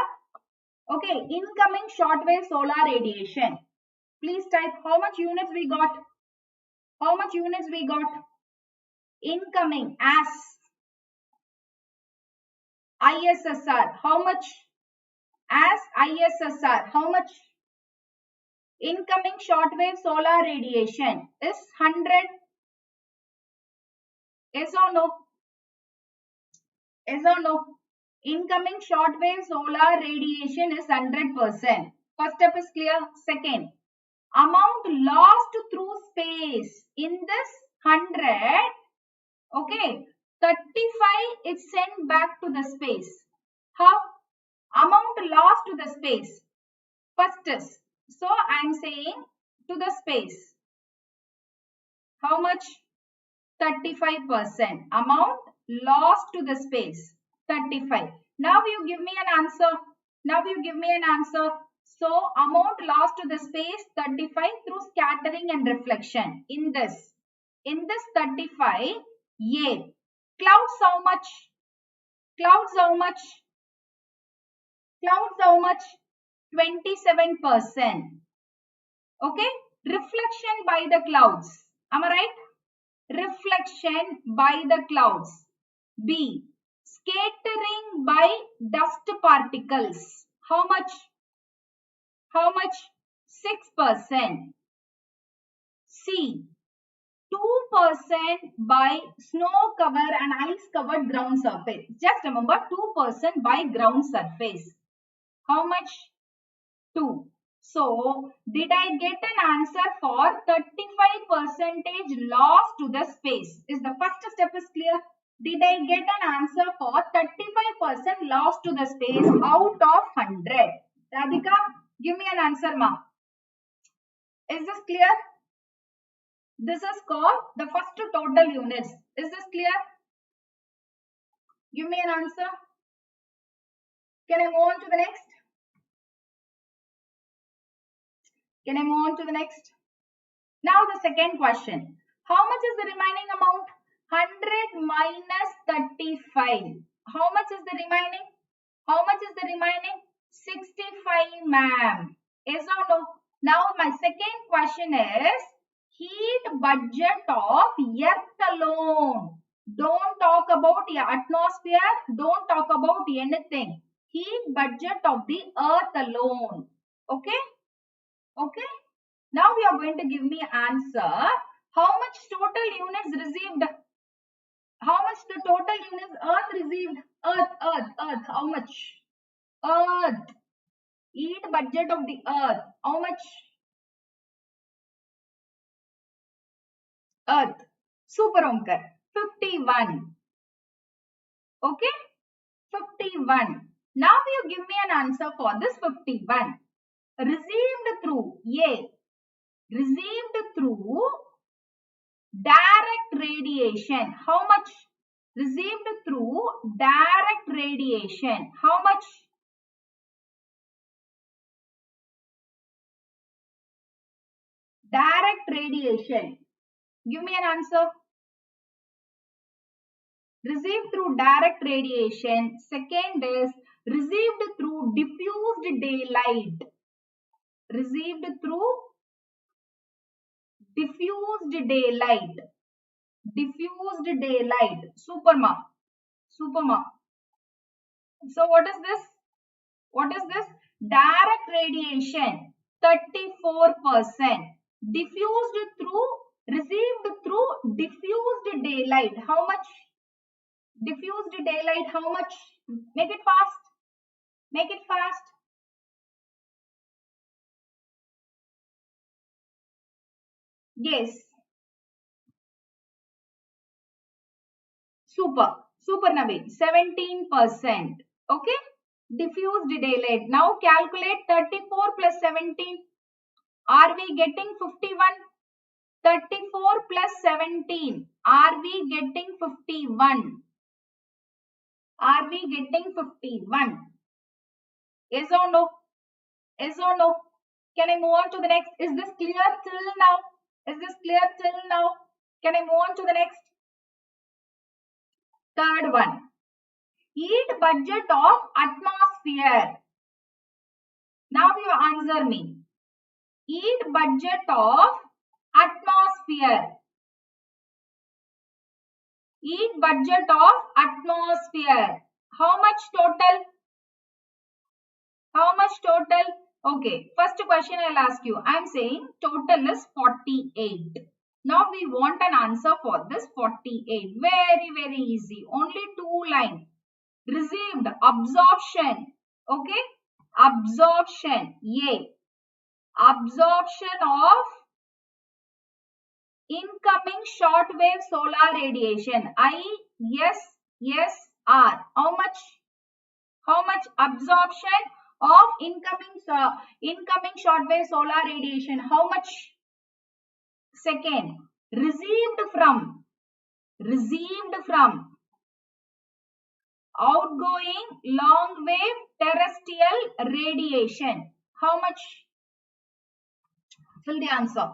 Okay, incoming shortwave solar radiation. Please type how much units we got. How much units we got? Incoming as ISSR. How much? As ISSR. How much? Incoming shortwave solar radiation is 100. Yes or no? Yes or no? Incoming shortwave solar radiation is 100%. First step is clear. Second, amount lost through space in this 100. Okay, 35 is sent back to the space. How? Amount lost to the space. First is, so I am saying to the space. How much? 35%. Amount lost to the space. 35. Now you give me an answer. Now you give me an answer. So amount lost to the space 35 through scattering and reflection. In this 35, yeah. Clouds how much? Clouds how much? Clouds how much? 27%. Okay. Reflection by the clouds. Am I right? Reflection by the clouds. B. Scattering by dust particles. How much? How much? 6%. C. 2% by snow cover and ice covered ground surface. Just remember 2% by ground surface. How much? 2. So, did I get an answer for 35% loss to the space? Is the first step is clear? Did I get an answer for 35% loss to the space out of 100? Radhika, give me an answer, ma. Is this clear? This is called the first total units. Is this clear? Give me an answer. Can I move on to the next? Can I move on to the next? Now the second question. How much is the remaining amount? 100 minus 35. How much is the remaining? How much is the remaining? 65, ma'am. Yes or no? Now my second question is heat budget of earth alone. Don't talk about the atmosphere. Don't talk about anything. Heat budget of the earth alone. Okay? Okay? Now we are going to give me answer. How much total units received? How much the total units earth received? Earth. How much? Earth. Heat budget of the earth. How much? Earth. Super Omkar. 51. Okay? 51. Now you give me an answer for this 51. Received through A. Received through direct radiation. How much? Received through direct radiation. How much? Direct radiation. Give me an answer. Received through direct radiation. Second is received through diffused daylight. Received through diffused daylight. Diffused daylight. Superma. So what is this? What is this? Direct radiation. 34%. Diffused through, received through diffused daylight. How much? Diffused daylight. How much? Make it fast. Make it fast. Yes. Super Naveen. 17%. Okay. Diffused daylight. Now calculate 34 plus 17. Are we getting 51? 34 plus 17. Are we getting 51? Are we getting 51? Yes or no? Yes or no? Can I move on to the next? Is this clear till now? Is this clear till now? Can I move on to the next? Third one. Heat budget of atmosphere. Now you answer me. Heat budget of atmosphere. Heat budget of atmosphere. How much total? How much total? Okay, first question I'll ask you. I'm saying total is 48. Now we want an answer for this 48. Very, very easy. Only two lines. Received, absorption. Okay, absorption. Yay. Absorption of incoming shortwave solar radiation. ISR. How much? How much absorption of incoming shortwave solar radiation? How much? Second, received from outgoing long wave terrestrial radiation. How much? Fill the answer.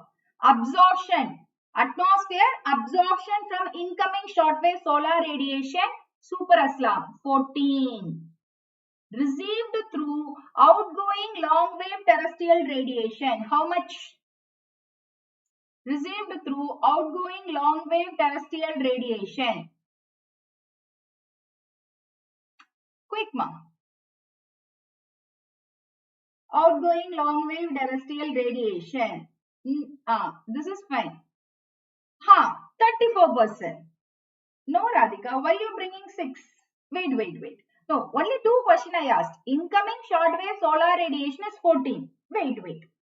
Absorption. Atmosphere absorption from incoming shortwave solar radiation. Super Aslam. 14. Received through outgoing long wave terrestrial radiation. How much? Received through outgoing long wave terrestrial radiation. Quick ma. Outgoing long wave terrestrial radiation. This is fine. 34%. No, Radhika, why are you bringing 6? Wait. No, only two questions I asked. Incoming shortwave solar radiation is 14. Wait.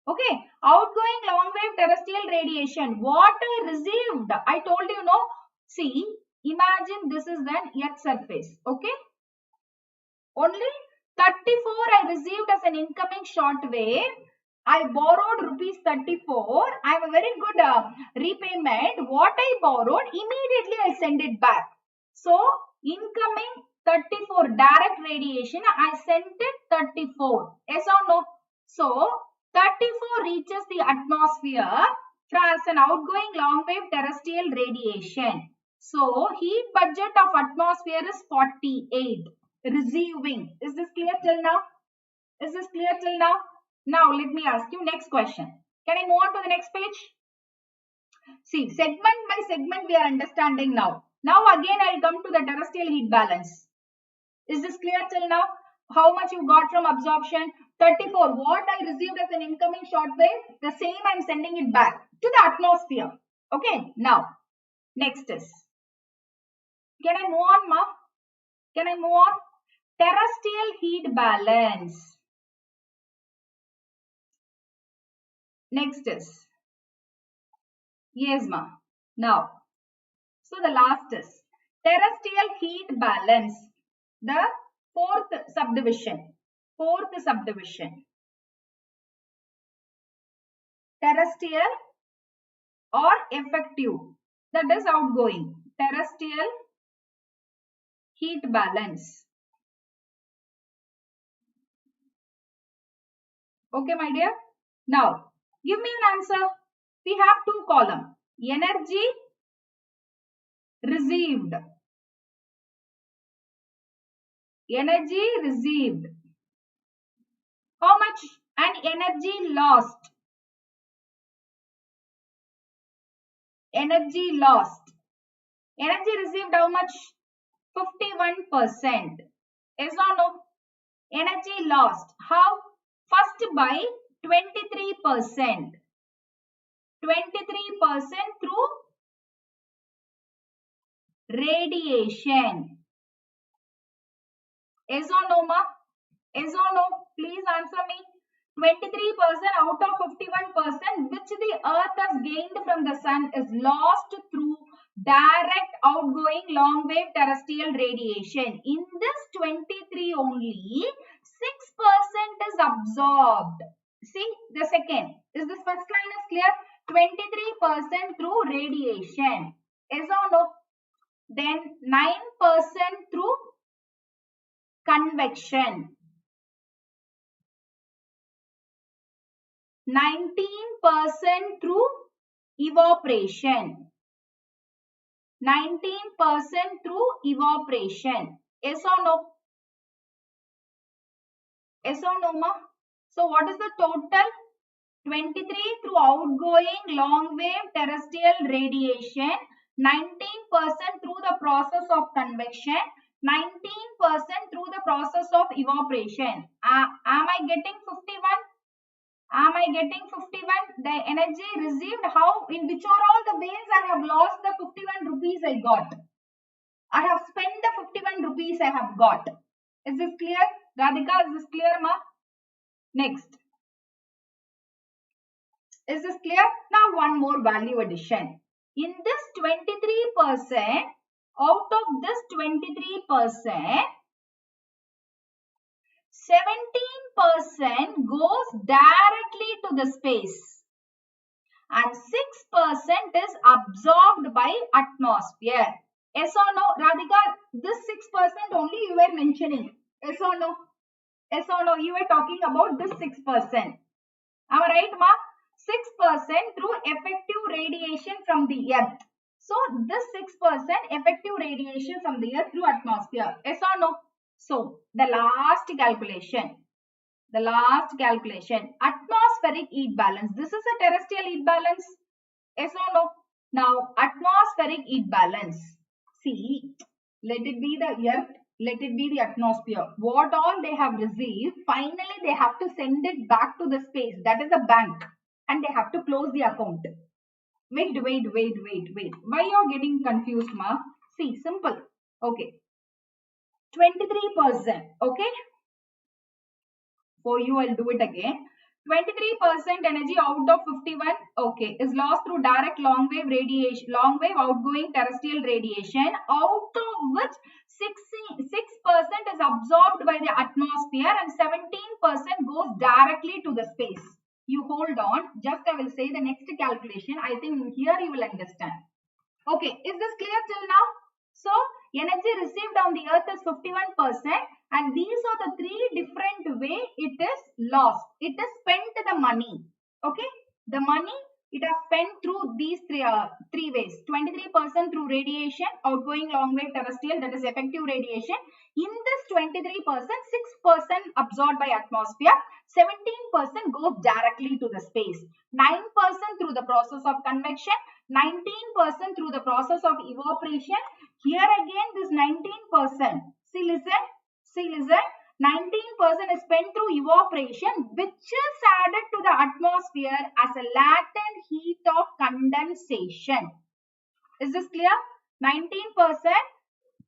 Okay. Outgoing long wave terrestrial radiation. What I received? I told you, no. See, imagine this is an Earth surface. Okay. Only 34 I received as an incoming shortwave. I borrowed rupees 34. I have a very good repayment. What I borrowed, immediately I send it back. So, incoming 34 direct radiation, I sent it 34. Yes or no? So, 34 reaches the atmosphere as an outgoing long wave terrestrial radiation. So, heat budget of atmosphere is 48. Receiving. Is this clear till now? Is this clear till now? Now, let me ask you next question. Can I move on to the next page? See, segment by segment we are understanding now. Now again I will come to the terrestrial heat balance. Is this clear till now? How much you got from absorption? 34. What I received as an incoming shortwave, the same I am sending it back to the atmosphere. Okay, now, next is. Can I move on, ma? Can I move on? Terrestrial heat balance. Next is, yes ma. Now, so the last is terrestrial heat balance, the fourth subdivision. Terrestrial or effective, that is outgoing. Terrestrial heat balance. Okay, my dear. Now, give me an answer. We have two columns. Energy received. Energy received. How much? And energy lost. Energy lost. Energy received how much? 51%. Yes or no? Energy lost. How? First by 23%. 23% through radiation. Yes or no, ma? Yes or no? Please answer me. 23% out of 51% which the earth has gained from the sun is lost through direct outgoing long wave terrestrial radiation. In this 23 only 6% is absorbed. See the second. Is this first line is clear? 23% through radiation. Yes or no? Then 9% through convection. 19% through evaporation. 19% through evaporation. Yes or no? Yes or no, ma? So what is the total? 23 through outgoing long wave terrestrial radiation, 19% through the process of convection, 19% through the process of evaporation. Am I getting 51? Am I getting 51? The energy received, how, in which are all the ways I have lost the 51 rupees I got? I have spent the 51 rupees I have got. Is this clear? Radhika, is this clear, ma? Next. Is this clear? Now one more value addition. In this 23%, out of this 23%, 17% goes directly to the space and 6% is absorbed by atmosphere. Yes or no? Radhika, this 6% only you were mentioning. Yes or no? Yes or no? You were talking about this 6%. Am I right, ma? 6% through effective radiation from the earth. So this 6% effective radiation from the earth through atmosphere. Yes or no? So the last calculation. Atmospheric heat balance. This is a terrestrial heat balance. Yes or no? Now atmospheric heat balance. See, let it be the earth, let it be the atmosphere. What all they have received, finally they have to send it back to the space. That is a bank. And they have to close the account. Wait. Why you are getting confused, ma? See, simple. Okay. 23%. Okay. For you, I'll do it again. 23% energy out of 51, okay, is lost through direct long wave radiation, long wave outgoing terrestrial radiation, out of which 6% is absorbed by the atmosphere and 17% goes directly to the space. You hold on, just I will say the next calculation. I think here you will understand. Okay, is this clear till now? So, energy received on the earth is 51% and these are the three different way it is lost. It is spent the money. Okay, the money it has spent through these three ways. 23% through radiation, outgoing long wave terrestrial, that is effective radiation. In this 23%, 6% absorbed by atmosphere, 17% goes directly to the space, 9% through the process of convection, 19% through the process of evaporation. Here again this 19%. See listen. 19% is spent through evaporation, which is added to the atmosphere as a latent heat of condensation. Is this clear? 19%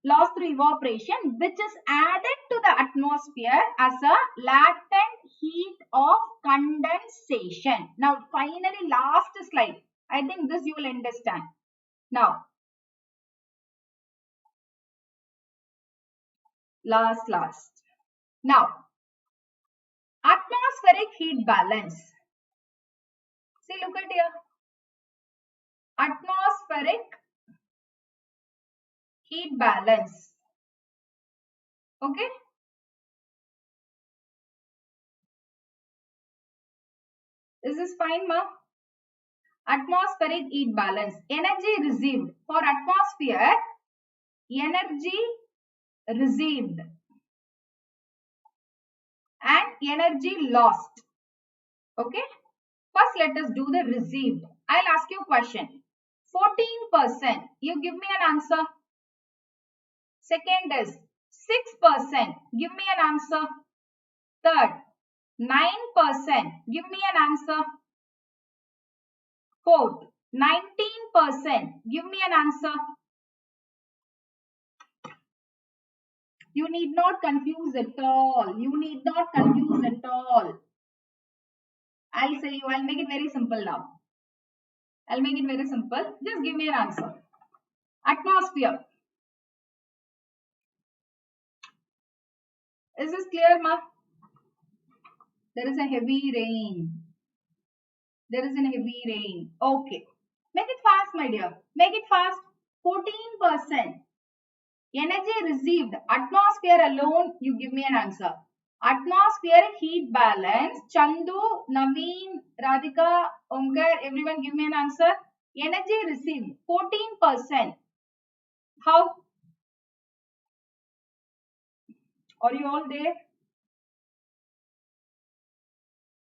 lost through evaporation, which is added to the atmosphere as a latent heat of condensation. Now finally last slide. I think this you will understand. Now last. Now atmospheric heat balance. See, look at here. Atmospheric heat balance. Okay. Is this fine, ma? Atmospheric heat balance. Energy received. For atmosphere, energy received and energy lost. Okay. First, let us do the received. I'll ask you a question. 14%. You give me an answer. Second is 6%. Give me an answer. Third, 9%. Give me an answer. Fourth, 19%. Give me an answer. You need not confuse at all. I'll say you, I'll make it very simple now. Just give me an answer. Atmosphere. Is this clear, ma? There is a heavy rain. Okay. Make it fast, my dear. Make it fast. 14%. Energy received. Atmosphere alone, you give me an answer. Atmosphere heat balance. Chandu, Naveen, Radhika, Omkar, everyone give me an answer. Energy received 14%. How? Are you all there?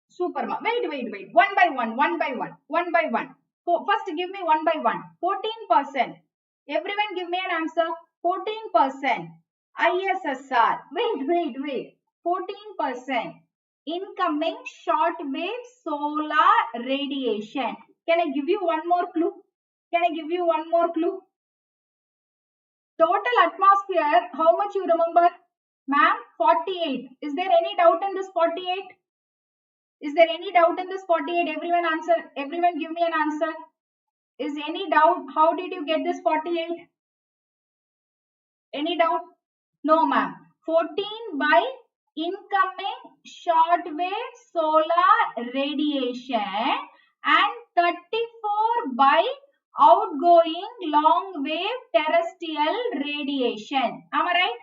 Super. Wait. One by one. First give me one by one. 14%. Everyone give me an answer. 14%. ISSR. Wait. 14%. Incoming shortwave solar radiation. Can I give you one more clue? Total atmosphere, how much you remember? Ma'am, 48. Is there any doubt in this 48? Is there any doubt in this 48? Everyone answer. Everyone give me an answer. Is any doubt? How did you get this 48? Any doubt? No, ma'am. 14 by incoming shortwave solar radiation and 34 by outgoing long wave terrestrial radiation. Am I right?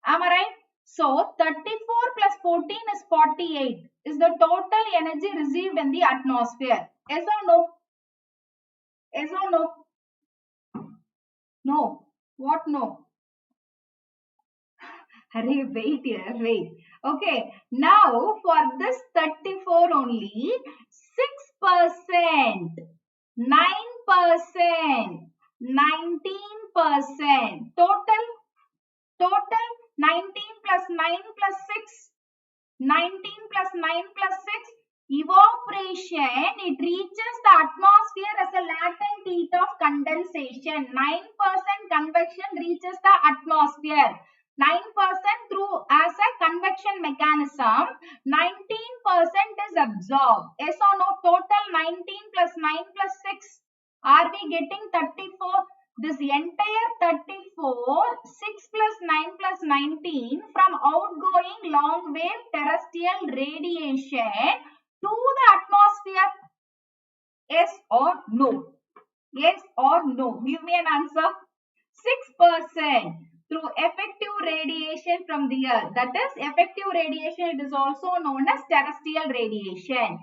Am I right? So 34 plus 14 is 48. Is the total energy received in the atmosphere? Yes or no? Yes or no? No. What no? Hurry, wait here, wait. Okay, now for this 34 only, 6%, 9%, 19%. Total 19 plus 9 plus 6. 19 plus 9 plus 6. Evaporation, it reaches the atmosphere as a latent heat of condensation. 9% convection reaches the atmosphere. 9% through as a convection mechanism. 19% is absorbed. Yes or no? Total 19 plus 9 plus 6. Are we getting 34? This entire 34, 6 plus 9 plus 19 from outgoing long wave terrestrial radiation to the atmosphere. Yes or no? Yes or no? Give me an answer. 6% through effective radiation from the earth. That is effective radiation. It is also known as terrestrial radiation.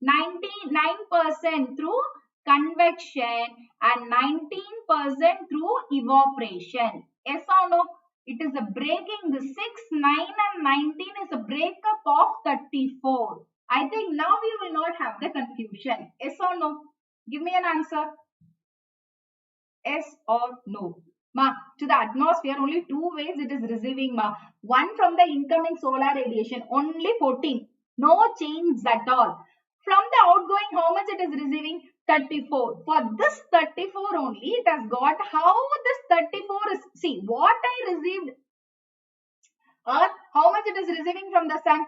99% through convection and 19% through evaporation. Yes or no? It is a breaking. The 6, 9 and 19 is a breakup of 34. I think now we will not have the confusion. Yes or no? Give me an answer. Yes or no? Ma, to the atmosphere, only two ways it is receiving, ma. One from the incoming solar radiation, only 14. No change at all. From the outgoing, how much it is receiving? 34. For this 34 only, it has got how this 34 is. See, what I received, Earth, how much it is receiving from the sun?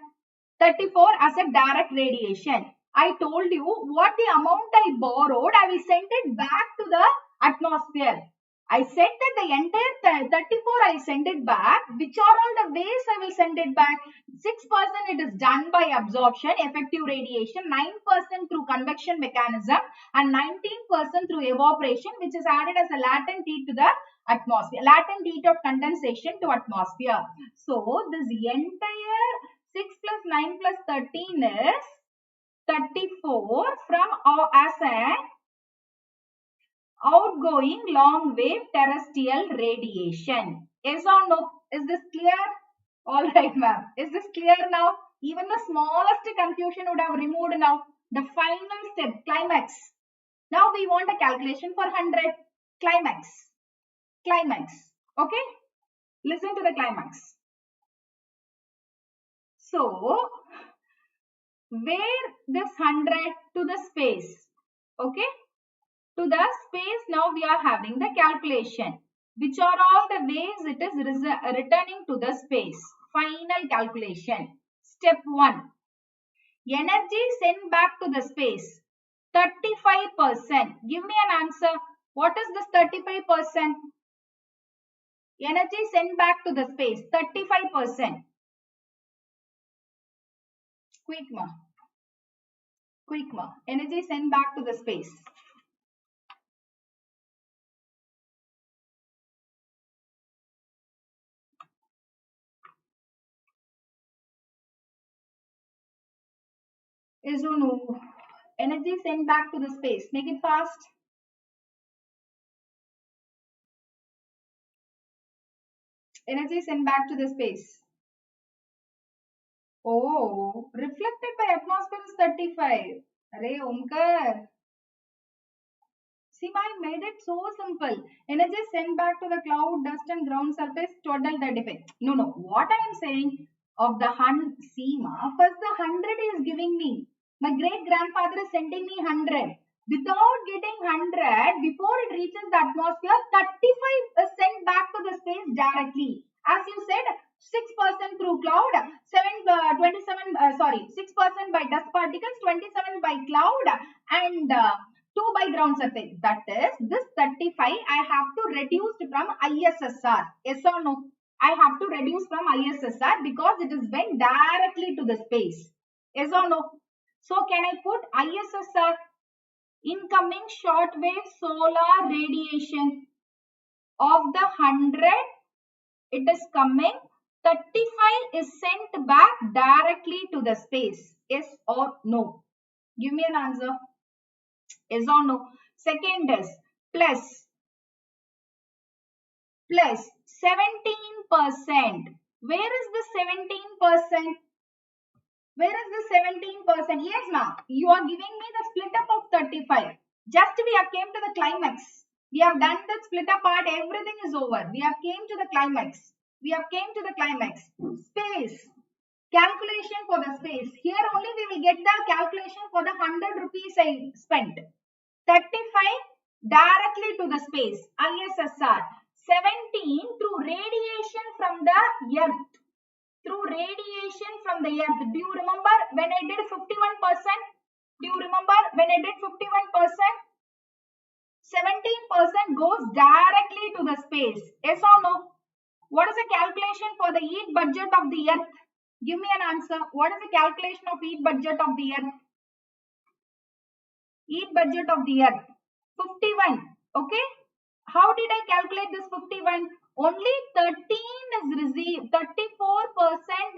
34 as a direct radiation. I told you what the amount I borrowed, I will send it back to the atmosphere. I said that the entire 34 I send it back. Which are all the ways I will send it back? 6% it is done by absorption, effective radiation, 9% through convection mechanism and 19% through evaporation, which is added as a latent heat to the atmosphere, latent heat of condensation to atmosphere. So this entire 6 plus 9 plus 13 is 34 from as an outgoing long wave terrestrial radiation. Yes or no? Is this clear? All right, ma'am. Is this clear now? Even the smallest confusion would have removed now. The final step, climax. Now we want a calculation for 100. Climax. Okay? Listen to the climax. So, where this 100 to the space. Okay? To the space, now we are having the calculation. Which are all the ways it is returning to the space. Final calculation. Step 1. Energy sent back to the space. 35%. Give me an answer. What is this 35%? Energy sent back to the space. 35%. Quick ma. Energy sent back to the space. Yes or no? Energy sent back to the space. Make it fast. Energy sent back to the space. Oh, reflected by atmosphere is 35. Arey Omkar. See, I made it so simple. Energy sent back to the cloud, dust and ground surface, total 35. No, no. What I am saying of the 100, see, first the 100 is giving me. My great grandfather is sending me 100. Without getting 100, before it reaches the atmosphere, 35 is sent back to the space directly. As you said, 6% through cloud, 6% by dust particles, 27 by cloud, and 2 by ground surface. That is, this 35 I have to reduce from ISSR. Yes or no? I have to reduce from ISSR because it is went directly to the space. Yes or no? So can I put ISSR? Incoming shortwave solar radiation of the 100, it is coming. 35 is sent back directly to the space. Yes or no? Give me an answer. Yes or no? Second is plus 17%. Where is the 17%? Where is the 17%? Yes, ma'am. You are giving me the split up of 35. Just we have came to the climax. We have done the split up part. Everything is over. We have came to the climax. We have came to the climax. Space. Calculation for the space. Here only we will get the calculation for the 100 rupees I spent. 35 directly to the space. ISSR. 17 through radiation from the earth. Through radiation from the earth. Do you remember when I did 51%? Do you remember when I did 51%? 17% goes directly to the space. Yes or no? What is the calculation for the heat budget of the earth? Give me an answer. What is the calculation of heat budget of the earth? Heat budget of the earth. 51. Okay. How did I calculate this 51? Only 13 is received. 34%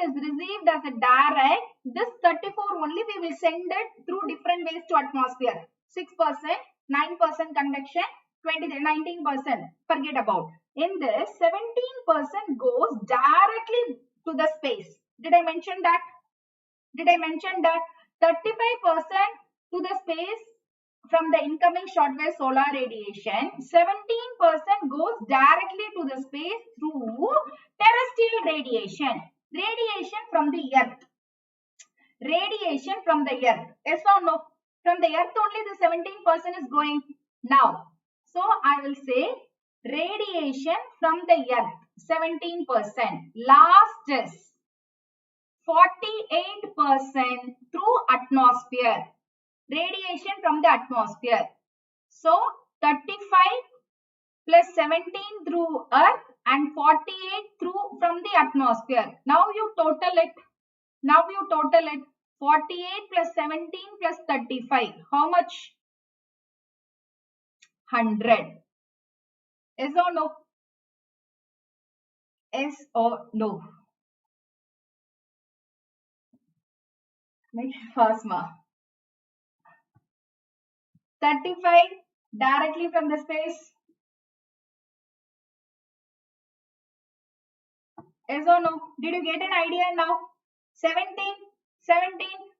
is received as a direct. This 34 only we will send it through different ways to atmosphere. 6%, 9% convection, 19%. Forget about. In this, 17% goes directly to the space. Did I mention that? Did I mention that? 35% to the space from the incoming shortwave solar radiation, 17% goes directly to the space through terrestrial radiation. Radiation from the earth. Radiation from the earth. Yes or no? From the earth only the 17% is going now. So I will say radiation from the earth, 17%. Last is 48% through atmosphere. Radiation from the atmosphere. So 35 plus 17 through earth and 48 through from the atmosphere. Now you total it. 48 plus 17 plus 35. How much? 100. Yes or no? Yes or no? Make it fast, ma. 35 directly from the space. Yes or no? Did you get an idea now? 17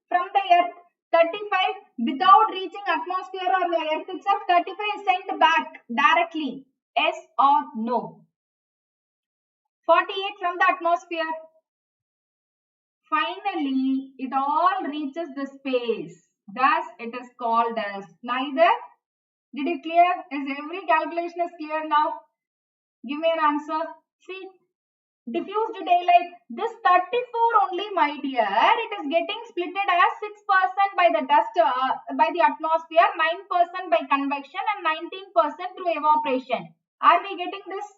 from the earth. 35 without reaching atmosphere or the earth itself. 35 is sent back directly. Yes or no? 48 from the atmosphere. Finally, it all reaches the space. Thus, it is called as neither. Did you clear? Is every calculation is clear now? Give me an answer. See, diffused daylight. This 34 only, my dear, it is getting splitted as 6% by the dust, by the atmosphere, 9% by convection, and 19% through evaporation. Are we getting this?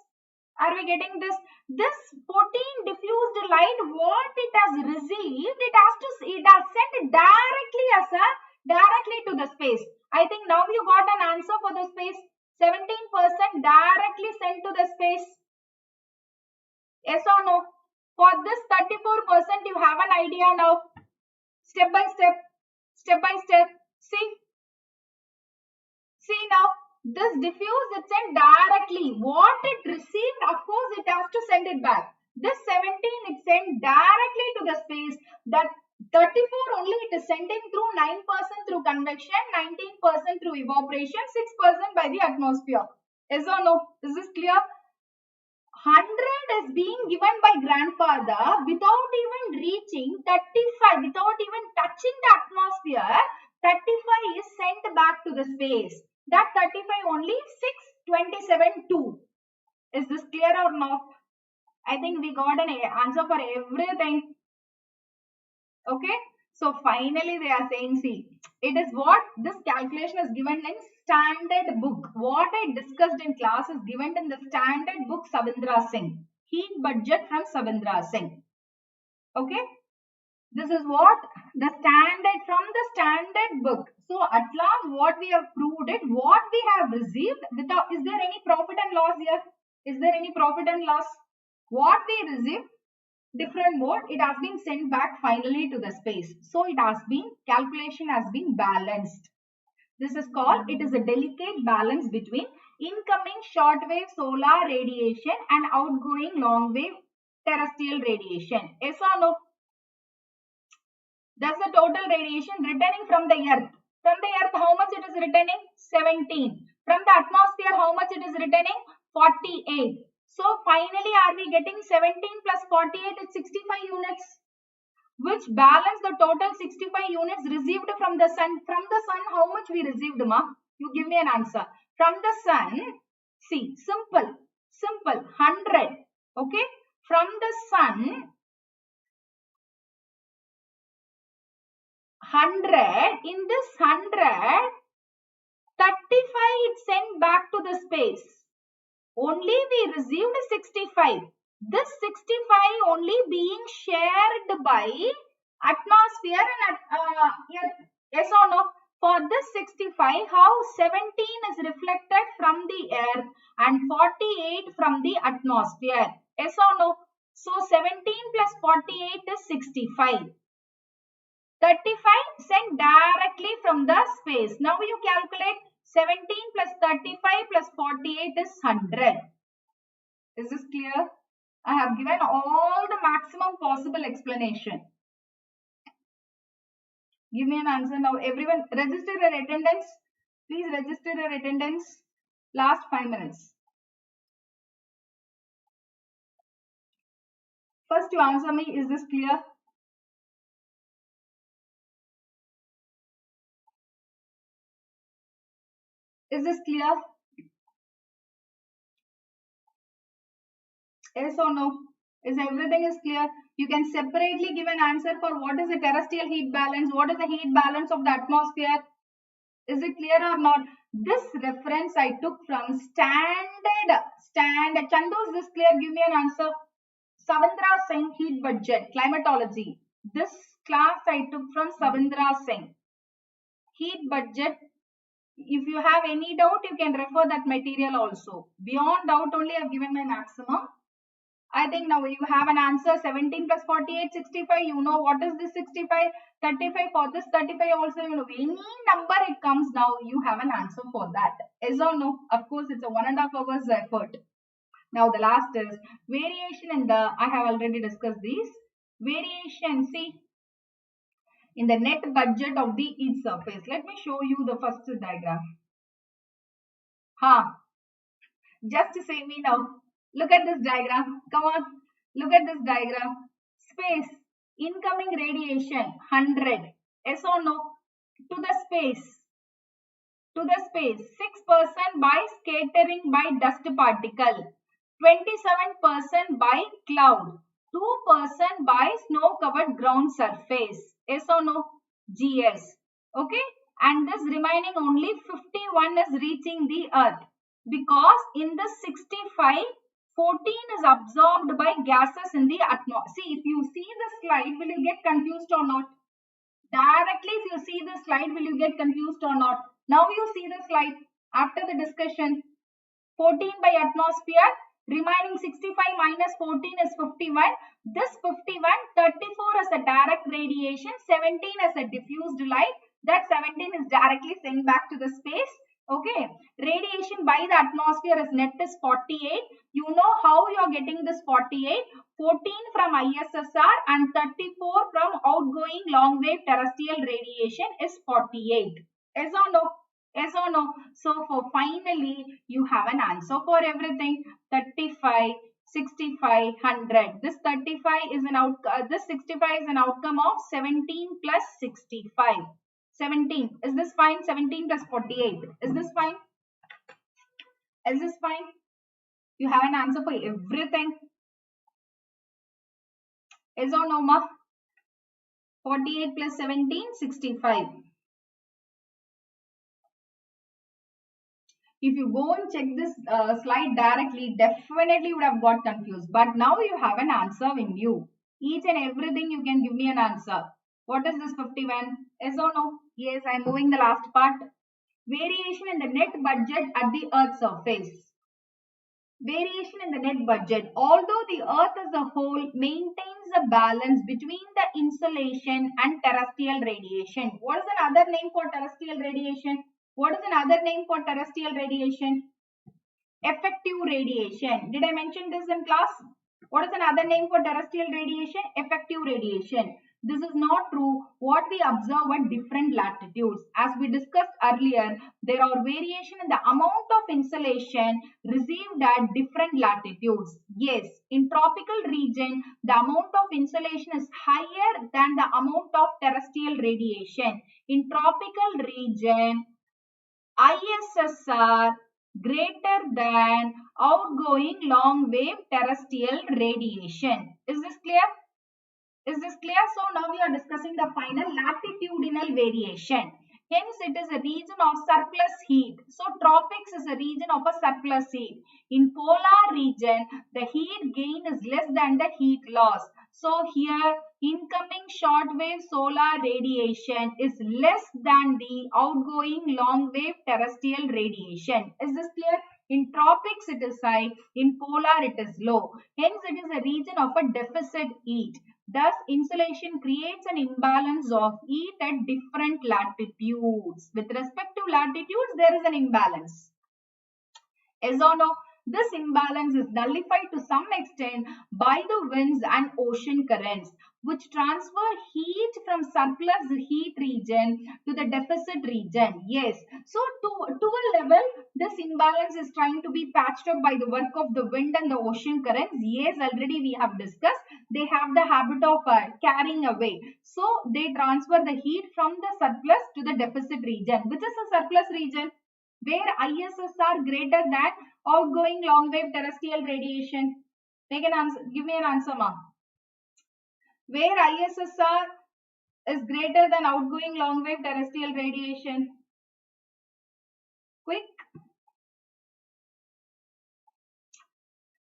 Are we getting this? This 14 diffused light, what it has received, it has sent directly to the space. I think now you got an answer for the space. 17% directly sent to the space. Yes or no? For this 34%, you have an idea now. Step by step. Step by step. See now, this diffuse it sent directly. What it received, of course, it has to send it back. This 17 it sent directly to the space. That 34 only it is sending through 9% through convection, 19% through evaporation, 6% by the atmosphere. Yes or no? Is this clear? 100 is being given by grandfather without even reaching 35, without even touching the atmosphere. 35 is sent back to the space. That 35 only 6, 27, 2. Is this clear or not? I think we got an answer for everything. Okay. So finally they are saying, see, it is what this calculation is given in standard book. What I discussed in class is given in the standard book Savindra Singh. Heat budget from Savindra Singh. Okay. This is what the standard from the standard book. So at last what we have proved it, what we have received without, is there any profit and loss here? Is there any profit and loss? What we received, different mode, it has been sent back finally to the space. So it has been, calculation has been balanced. This is called, it is a delicate balance between incoming short wave solar radiation and outgoing long wave terrestrial radiation. Yes or no? That's the total radiation returning from the earth. From the earth, how much it is returning? 17. From the atmosphere, how much it is returning? 48. So finally, are we getting 17 plus 48 is 65 units, which balance the total 65 units received from the sun. From the sun, how much we received, ma? You give me an answer. From the sun, see, simple, 100. Okay, from the sun, 100, in this 100, 35 it sent back to the space. Only we received 65. This 65 only being shared by atmosphere and yes or no? For this 65, how 17 is reflected from the air and 48 from the atmosphere. Yes or no? So 17 plus 48 is 65. 35 sent directly from the space. Now you calculate 17 plus 35 plus 48 is 100. Is this clear? I have given all the maximum possible explanation. Give me an answer now. Everyone register your attendance. Please register your attendance. Last 5 minutes. First you answer me, is this clear? Is this clear? Yes or no? Is everything is clear? You can separately give an answer for what is the terrestrial heat balance, what is the heat balance of the atmosphere. Is it clear or not? This reference I took from standard. Chandu, is this clear? Give me an answer. Savindra Singh heat budget, climatology. This class I took from Savindra Singh. Heat budget. If you have any doubt, you can refer that material also. Beyond doubt only I have given my maximum. I think now you have an answer. 17 plus 48, 65. You know what is this 65? 35 for this 35 also. You know any number it comes now, you have an answer for that. Yes or no? Of course, it's a 1.5 hours effort. Now the last is variation in the, I have already discussed these. Variation, see, in the net budget of the each surface. Let me show you the first diagram. Just say me now. Look at this diagram. Come on. Look at this diagram. Space. Incoming radiation 100. Yes or no? To the space. 6% by scattering by dust particle. 27% by cloud. 2% by snow covered ground surface. Yes or no? GS. Okay. And this remaining only 51 is reaching the earth. Because in the 65, 14 is absorbed by gases in the atmosphere. See, if you see the slide, will you get confused or not? Directly, if you see the slide, will you get confused or not? Now you see the slide after the discussion. 14 by atmosphere, remaining 65 minus 14 is 51. This 51, 34 as a direct radiation, 17 as a diffused light, That 17 is directly sent back to the space. Okay, radiation by the atmosphere is net is 48. You know how you are getting this 48? 14 from ISSR and 34 from outgoing long wave terrestrial radiation is 48. Yes or no? Yes or no? So for finally you have an answer for everything. 35, 65, 100. This 35 is an this 65 is an outcome of 17 plus 65. 17. Is this fine? 17 plus 48. Is this fine? Is this fine? You have an answer for everything. Is or no, ma? 48 plus 17, 65. If you go and check this slide directly, definitely would have got confused. But now you have an answer in you. Each and everything you can give me an answer. What is this 51? Yes or no? Yes, I am moving the last part. Variation in the net budget at the Earth's surface. Variation in the net budget. Although the Earth as a whole maintains a balance between the insolation and terrestrial radiation. What is another name for terrestrial radiation? What is another name for terrestrial radiation? Effective radiation. Did I mention this in class? What is another name for terrestrial radiation? Effective radiation. This is not true what we observe at different latitudes. As we discussed earlier, there are variation in the amount of insolation received at different latitudes. Yes, in tropical region, the amount of insolation is higher than the amount of terrestrial radiation. In tropical region, ISSR greater than outgoing long wave terrestrial radiation. Is this clear? Is this clear? So now we are discussing the final latitudinal variation. Hence, it is a region of surplus heat. So, tropics is a region of a surplus heat. In polar region, the heat gain is less than the heat loss. So, here, incoming shortwave solar radiation is less than the outgoing long wave terrestrial radiation. Is this clear? In tropics, it is high. In polar, it is low. Hence, it is a region of a deficit heat. Thus, insolation creates an imbalance of heat at different latitudes. With respect to latitudes, there is an imbalance. Yes or no? This imbalance is nullified to some extent by the winds and ocean currents, which transfer heat from surplus heat region to the deficit region. Yes. So, to a level, this imbalance is trying to be patched up by the work of the wind and the ocean currents. Yes, already we have discussed. They have the habit of carrying away. So, they transfer the heat from the surplus to the deficit region. Which is a surplus region? Where ISSR greater than outgoing long wave terrestrial radiation. Take an answer. Give me an answer, ma. Where ISSR is greater than outgoing long wave terrestrial radiation. Quick.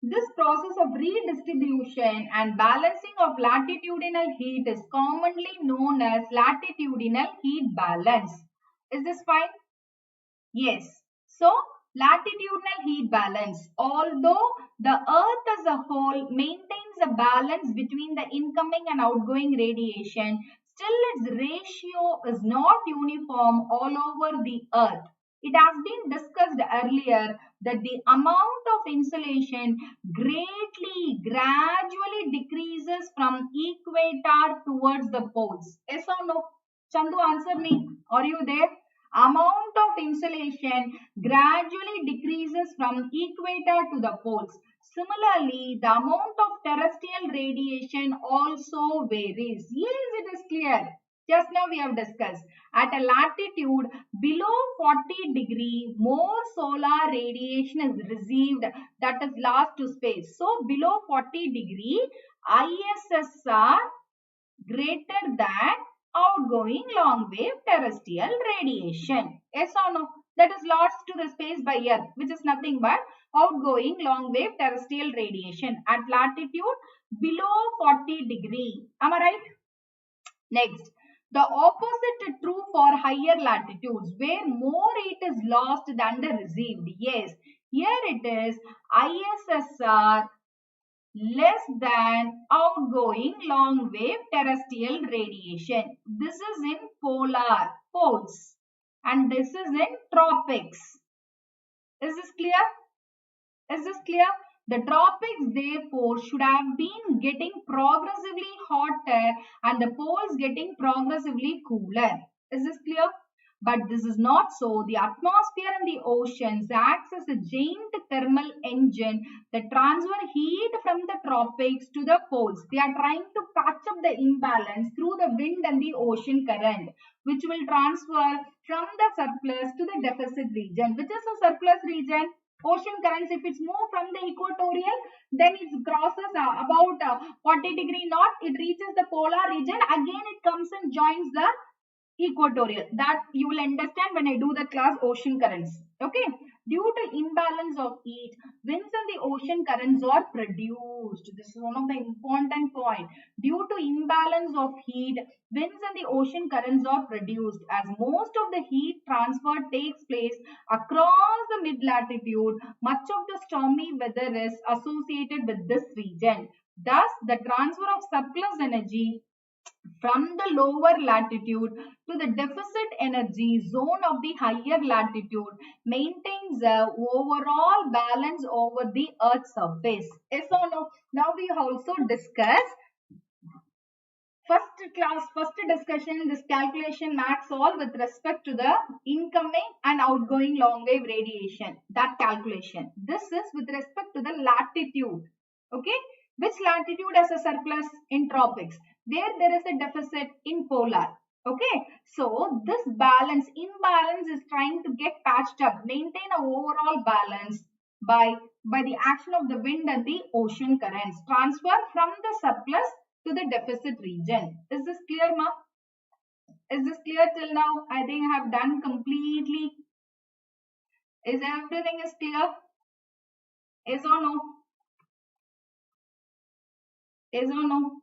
This process of redistribution and balancing of latitudinal heat is commonly known as latitudinal heat balance. Is this fine? Yes. So, latitudinal heat balance. Although the Earth as a whole maintains a balance between the incoming and outgoing radiation, still its ratio is not uniform all over the Earth. It has been discussed earlier that the amount of insolation gradually decreases from equator towards the poles. Yes or no? Chandu, answer me. Are you there? Amount of insolation gradually decreases from equator to the poles. Similarly, the amount of terrestrial radiation also varies. Yes, it is clear. Just now we have discussed. At a latitude below 40 degree, more solar radiation is received, that is lost to space. So, below 40 degree, ISSR greater than outgoing long wave terrestrial radiation. Yes or no? That is lost to the space by Earth, which is nothing but outgoing long wave terrestrial radiation at latitude below 40 degree. Am I right? Next, the opposite is true for higher latitudes where more heat is lost than the received. Yes, here it is ISSR less than outgoing long wave terrestrial radiation. This is in polar. poles. And this is in tropics. Is this clear? Is this clear? The tropics therefore should have been getting progressively hotter and the poles getting progressively cooler. Is this clear? But this is not so. The atmosphere and the oceans acts as a giant thermal engine that transfer heat from the tropics to the poles. They are trying to patch up the imbalance through the wind and the ocean current, which will transfer from the surplus to the deficit region. Which is the surplus region? Ocean currents, if it's moved from the equatorial, then it crosses about 40 degree north, it reaches the polar region, again it comes and joins the equatorial. That you will understand when I do the class ocean currents. Okay. Due to imbalance of heat, winds and the ocean currents are produced. This is one of the important points. Due to imbalance of heat, winds and the ocean currents are produced as most of the heat transfer takes place across the mid-latitude. Much of the stormy weather is associated with this region. Thus, the transfer of surplus energy from the lower latitude to the deficit energy zone of the higher latitude maintains the overall balance over the Earth's surface. Yes or no? Now we also discuss first discussion, this calculation max all with respect to the incoming and outgoing long wave radiation. That calculation. This is with respect to the latitude. Okay. Which latitude has a surplus? In tropics. There is a deficit in polar. Okay. So this imbalance is trying to get patched up, maintain an overall balance by the action of the wind and the ocean currents. Transfer from the surplus to the deficit region. Is this clear, ma? Is this clear till now? I think I have done completely. Is everything is clear? Yes or no? Yes or no?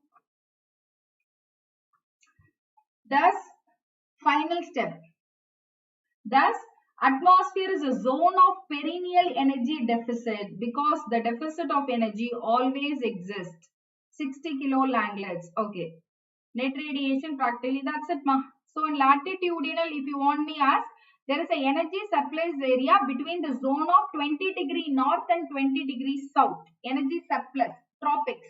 Thus, final step. Thus, atmosphere is a zone of perennial energy deficit because the deficit of energy always exists. 60 kilo Langlets. Okay. Net radiation practically that's it, ma. So in latitudinal, if you want me ask, there is a energy surplus area between the zone of 20 degree north and 20 degree south. Energy surplus, tropics.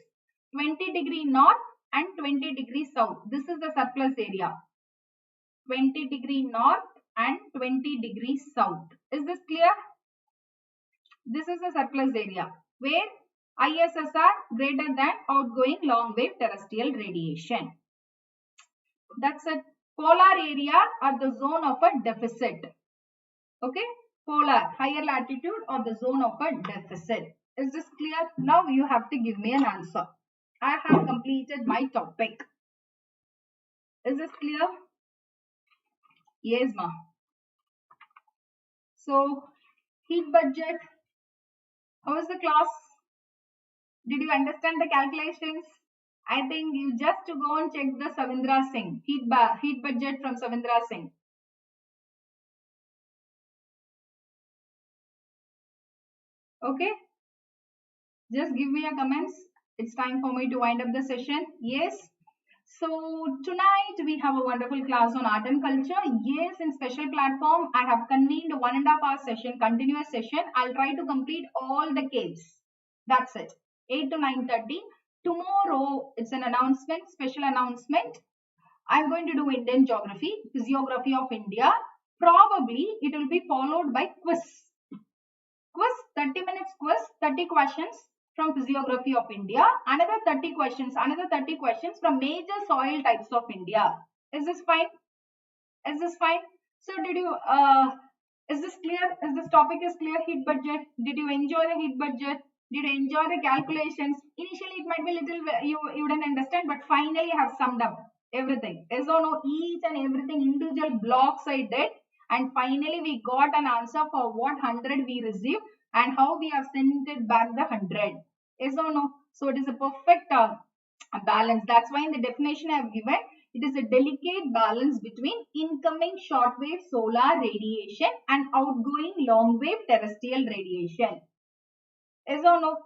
20 degree north and 20 degree south. This is the surplus area. 20 degree north and 20 degree south. Is this clear? This is the surplus area where ISS are greater than outgoing long wave terrestrial radiation. That's it. Polar area are the zone of a deficit. Okay. Polar, higher latitude or the zone of a deficit. Is this clear? Now you have to give me an answer. I have completed my topic. Is this clear? Yes, ma. So, heat budget. How is the class? Did you understand the calculations? I think you just to go and check the Savindra Singh, heat budget from Savindra Singh. Okay. Just give me a comments. It's time for me to wind up the session. Yes. So tonight we have a wonderful class on art and culture. Yes, in special platform, I have convened 1.5 hour session, continuous session. I'll try to complete all the caves. That's it. 8 to 9:30. Tomorrow, it's an announcement, special announcement. I'm going to do Indian geography, physiography of India. Probably it will be followed by quiz. Quiz, 30 minutes quiz, 30 questions from physiography of India. Another 30 questions from major soil types of India. Is this fine? Is this fine? So did you, is this clear? Is this topic is clear? Heat budget. Did you enjoy the heat budget? Did you enjoy the calculations? Initially, it might be little, you didn't understand, but finally I have summed up everything. Yes or no? Each and everything, individual blocks I did. And finally, we got an answer for what 100 we received and how we have sent it back the 100. Yes or no? So it is a perfect balance. That's why in the definition I have given, it is a delicate balance between incoming shortwave solar radiation and outgoing long wave terrestrial radiation. Yes or no?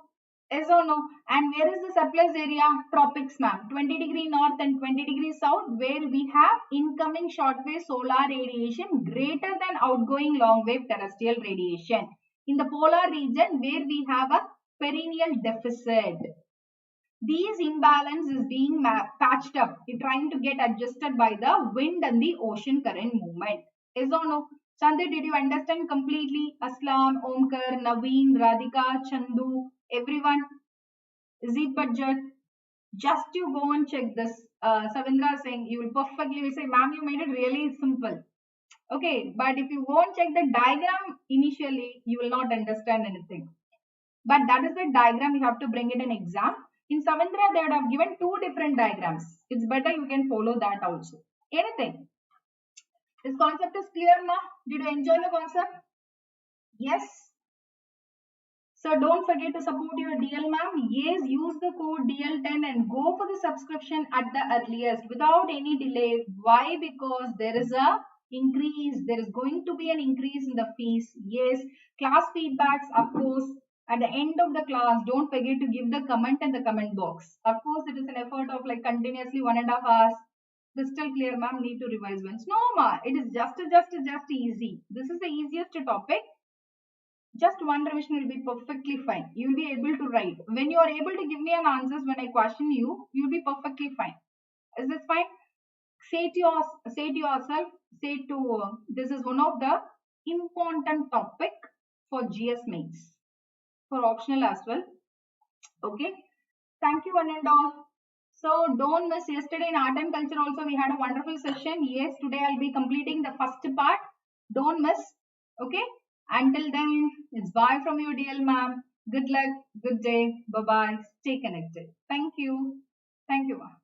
Yes or no? And where is the surplus area? Tropics, ma'am. 20° north and 20° south, where we have incoming shortwave solar radiation greater than outgoing long wave terrestrial radiation. In the polar region, where we have a perennial deficit. These imbalance is being patched up, trying to get adjusted by the wind and the ocean current movement. Yes or no? Chandra, did you understand completely? Aslam, Omkar, Naveen, Radhika, Chandu, everyone? Is it budget? Just you go and check this. Savindra saying you will perfectly say, ma'am, you made it really simple. Okay, but if you won't check the diagram initially, you will not understand anything. But that is the diagram you have to bring it in exam. In Savindra, they would have given two different diagrams. It's better you can follow that also. Anything. This concept is clear, ma? Did you enjoy the concept? Yes. So don't forget to support your DL, ma'am. Yes, use the code DL10 and go for the subscription at the earliest without any delay. Why? Because there is a increase. There is going to be an increase in the fees. Yes, class feedbacks, of course. At the end of the class, don't forget to give the comment in the comment box. Of course, it is an effort of like continuously 1.5 hours. Crystal clear, ma'am. Need to revise once. No, ma. It is just easy. This is the easiest topic. Just one revision will be perfectly fine. You will be able to write. When you are able to give me an answers when I question you, you will be perfectly fine. Is this fine? Say to yourself, this is one of the important topic for GS mains, for optional as well. Okay. Thank you one and all. So don't miss. Yesterday in art and culture also we had a wonderful session. Yes, today I'll be completing the first part. Don't miss. Okay. Until then, it's bye from you, DL ma'am. Good luck. Good day. Bye bye. Stay connected. Thank you. Thank you, ma'am.